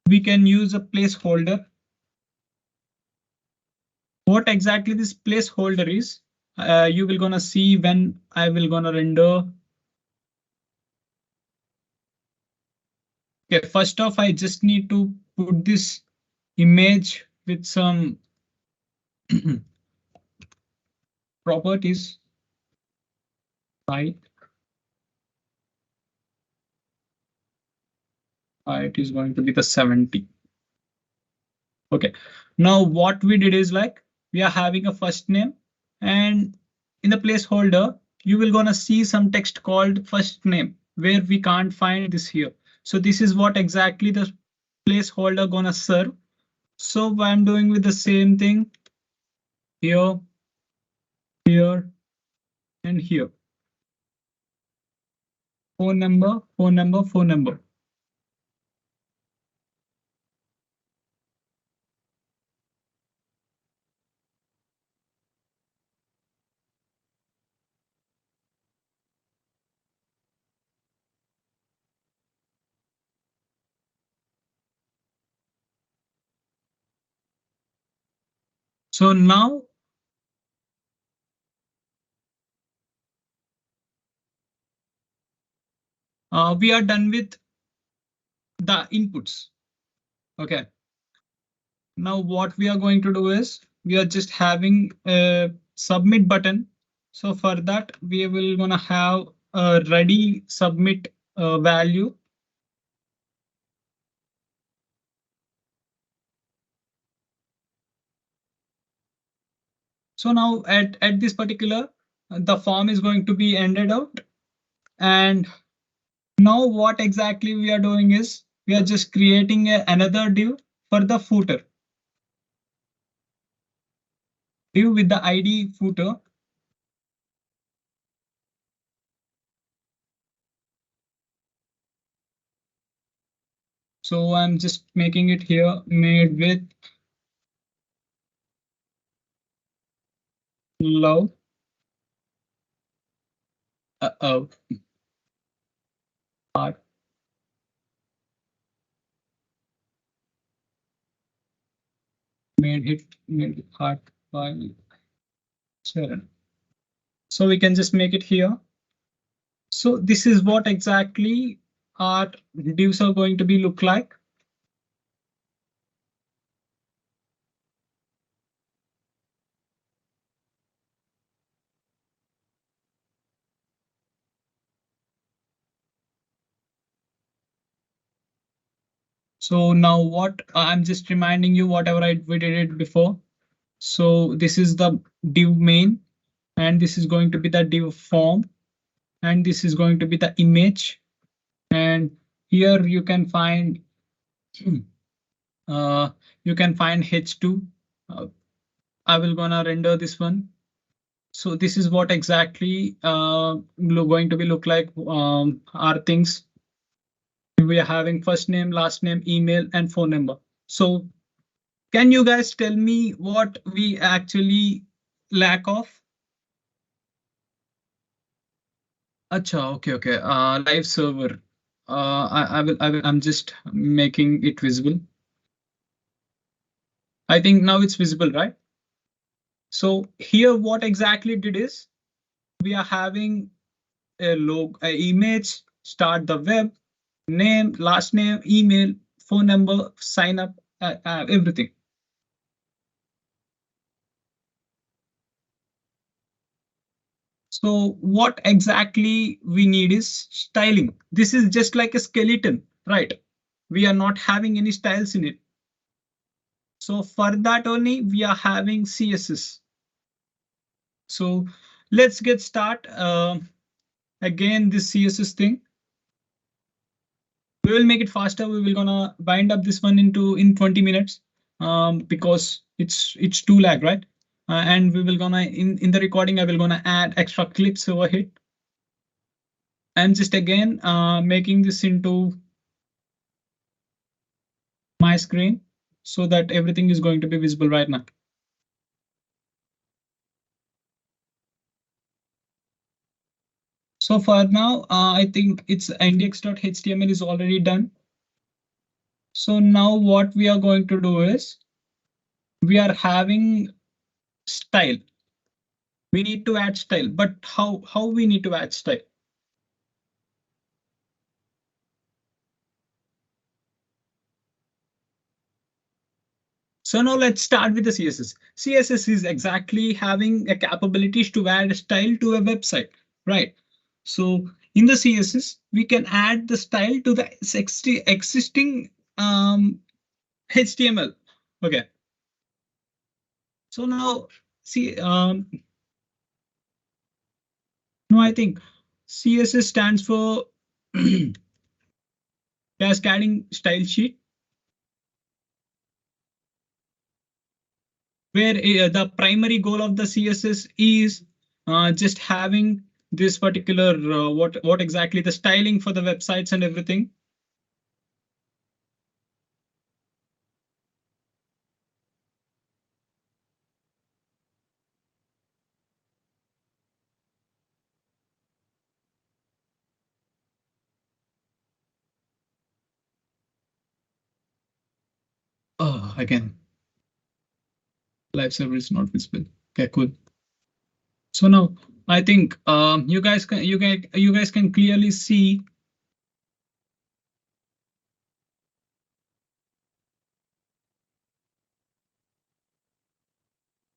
we can use a placeholder. What exactly this placeholder is, you will gonna see when I will gonna render. Okay, first off, I just need to put this image with some properties, right? It is going to be the 70. Okay, now what we did is like we are having a first name and in the placeholder, you will gonna see some text called first name where we can't find this here. So this is what exactly the placeholder gonna serve. So I'm doing with the same thing here, here, and here. Phone number, phone number, phone number. So now we are done with the inputs. Okay. Now what we are going to do is we are just having a submit button. So for that, we will gonna have a ready submit value. So now at this particular, the form is going to be ended out. And now what exactly we are doing is we are just creating another div for the footer. Div with the ID footer. So I'm just making it here made with love. Oh, heart. Made it heart by Charan. So we can just make it here. So this is what exactly our divs are going to be look like. So now what I'm just reminding you whatever we did it before. So this is the div main, and this is going to be the div form, and this is going to be the image. And here you can find H2. I will gonna render this one. So this is what exactly going to be look like our things. We are having first name, last name, email, and phone number. So can you guys tell me what we actually lack of? Acha, okay. Live server. I'm just making it visible. I think now it's visible, right? So here, what exactly did is we are having a image, start the web, name, last name, email, phone number, sign up, everything. So what exactly we need is styling. This is just like a skeleton, right? We are not having any styles in it. So for that only we are having CSS. So let's get start. Again, this CSS thing. We will make it faster. We will gonna bind up this one in 20 minutes because it's too lag, right? And we will gonna in the recording, I will gonna add extra clips over here. I'm just again making this into my screen so that everything is going to be visible right now. So for now, I think it's index.html is already done. So now what we are going to do is we are having style. We need to add style, but how we need to add style? So now let's start with the CSS. CSS is exactly having a capabilities to add a style to a website, right? So in the CSS, we can add the style to the existing HTML. Okay. So now see, no, I think CSS stands for cascading style sheet, where the primary goal of the CSS is just having this particular what exactly the styling for the websites and everything. Oh, again, live server is not visible. Okay, cool. So now I think you guys can clearly see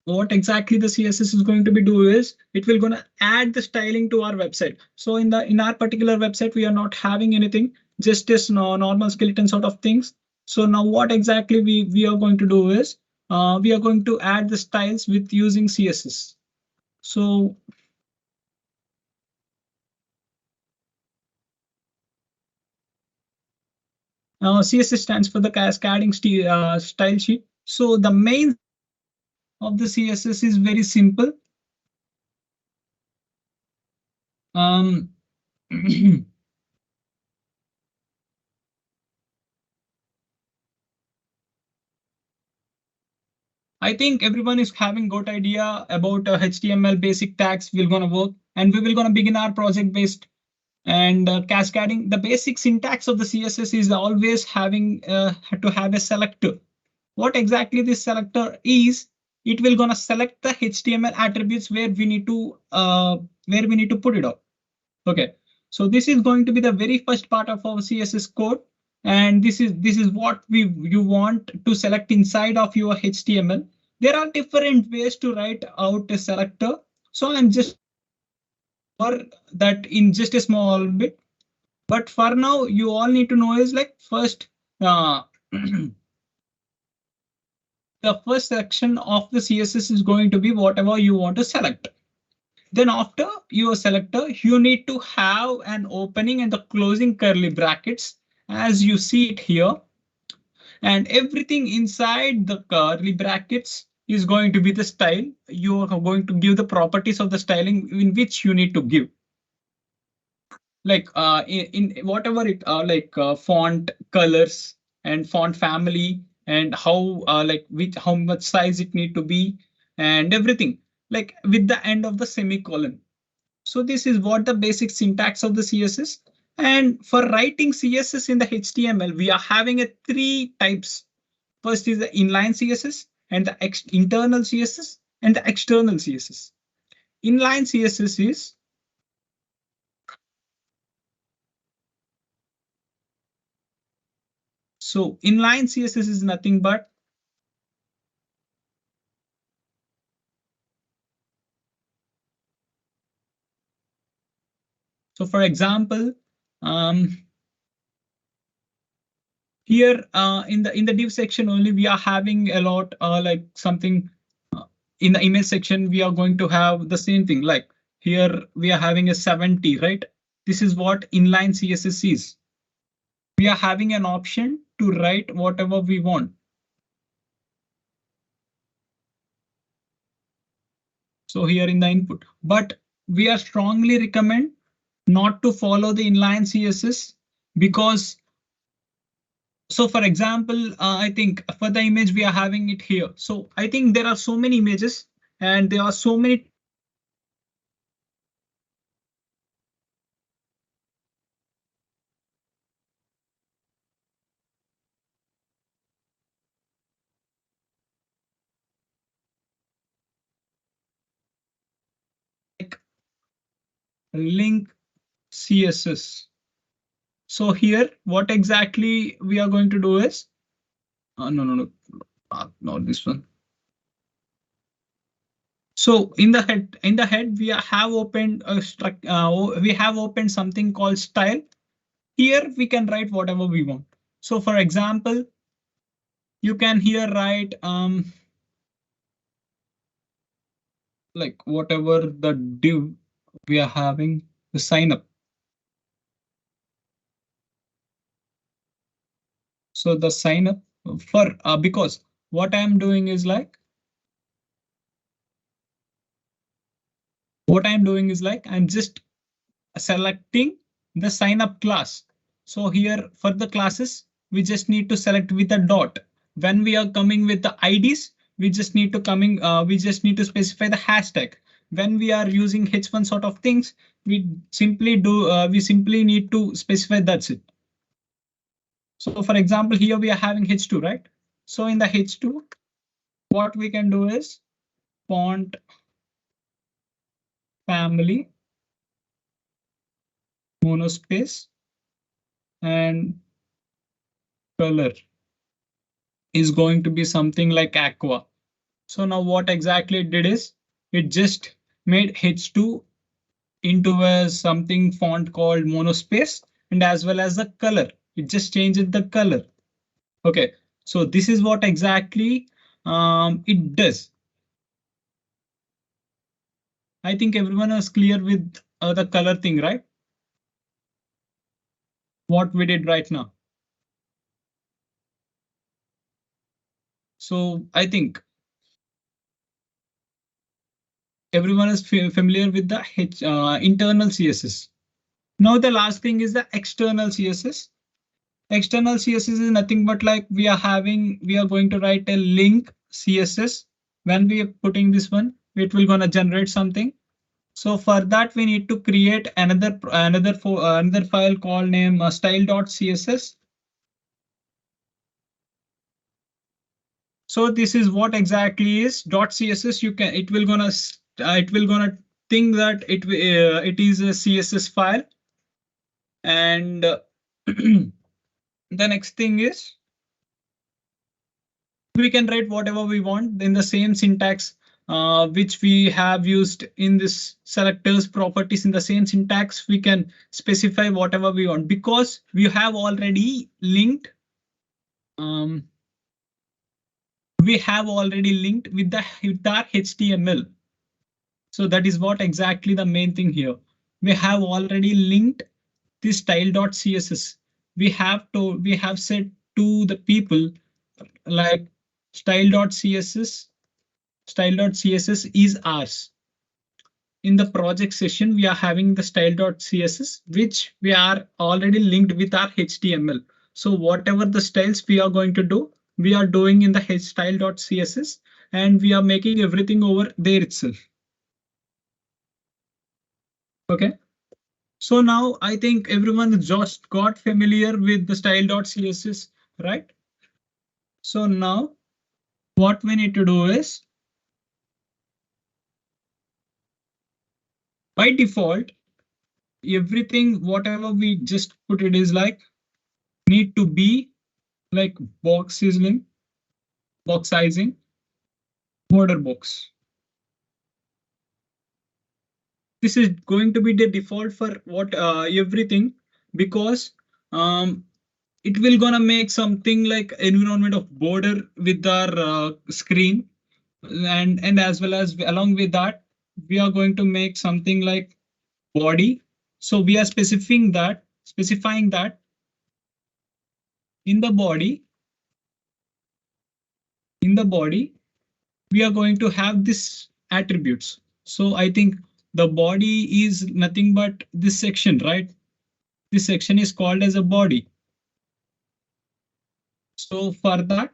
what exactly the CSS is going to be do is it will gonna add the styling to our website. So in our particular website, we are not having anything, just this normal skeleton sort of things. So now what exactly we are going to do is we are going to add the styles with using CSS. So CSS stands for the cascading style sheet. So the main of the CSS is very simple. Um, I think everyone is having good idea about HTML basic tags will gonna work, and we will gonna begin our project based and cascading. The basic syntax of the CSS is always having to have a selector. What exactly this selector is? It will gonna select the HTML attributes where we need to put it up. Okay, so this is going to be the very first part of our CSS code, and this is what you want to select inside of your HTML. There are different ways to write out a selector, so I'm just for that in just a small bit. But for now, you all need to know is like first, the first section of the CSS is going to be whatever you want to select. Then after your selector, you need to have an opening and the closing curly brackets as you see it here. And everything inside the curly brackets is going to be the style. You are going to give the properties of the styling in which you need to give. Like in whatever it like font colors and font family and how like with how much size it need to be and everything like with the end of the semicolon. So this is what the basic syntax of the CSS. And for writing CSS in the HTML, we are having a three types. First is the inline CSS and the internal CSS and the external CSS. Inline CSS is inline CSS is nothing but for example, um, here in the div section only we are having a lot like something in the image section we are going to have the same thing like here we are having a 70, right? This is what inline CSS is. We are having an option to write whatever we want. So here in the input, but we are strongly recommend not to follow the inline CSS because so for example, I think for the image we are having it here. So I think there are so many images and there are so many like link CSS. So here, what exactly we are going to do is, no, not this one. So in the head, have opened we have opened something called style. Here we can write whatever we want. So for example, you can here write like whatever the div we are having the sign up. So the sign up for because what I'm doing is like I'm just selecting the sign up class. So here for the classes, we just need to select with a dot. When we are coming with the IDs, we just need to specify the hashtag. When we are using H1 sort of things, we simply need to specify that's it. So for example, here we are having H2, right? So in the H2, what we can do is font family monospace and color is going to be something like aqua. So now what exactly it did is it just made H2 into a something font called monospace, and as well as the color. It just changes the color. Okay, so this is what exactly it does. I think everyone is clear with the color thing, right? What we did right now. So I think everyone is familiar with the internal CSS. Now the last thing is the external CSS. External CSS is nothing but like we are going to write a link CSS. When we are putting this one, it will gonna generate something. So for that, we need to create another file called name style.css. So this is what exactly is .css. It will gonna think that it is a CSS file, and the next thing is we can write whatever we want in the same syntax which we have used in this selectors properties. In the same syntax, we can specify whatever we want because we have already linked. We have already linked with our HTML. So that is what exactly the main thing here. We have already linked this style.css. We have said to the people like style.css style.css is ours. In the project session, we are having the style.css, which we are already linked with our HTML. So whatever the styles we are going to do, we are doing in the style.css, and we are making everything over there itself. Okay. So now I think everyone just got familiar with the style.css, right? So now what we need to do is by default, everything, whatever we just put it is like need to be like box sizzling, box sizing, border box. This is going to be the default for what everything because it will gonna make something like environment of border with our screen, and as well as along with that we are going to make something like body. So we are specifying that in the body in the body we are going to have this attributes. So I think the body is nothing but this section, right? This section is called as a body. So for that,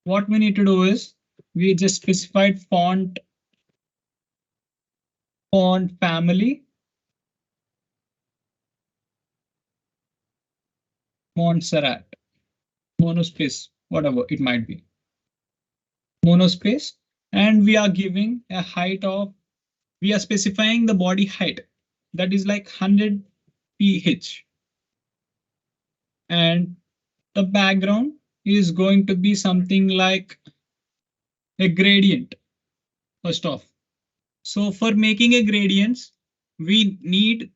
what we need to do is we just specified font family, Montserrat, monospace, whatever it might be, monospace, and we are giving a height of, we are specifying the body height that is like 100 ph, and the background is going to be something like a gradient first off. So for making a gradients, we need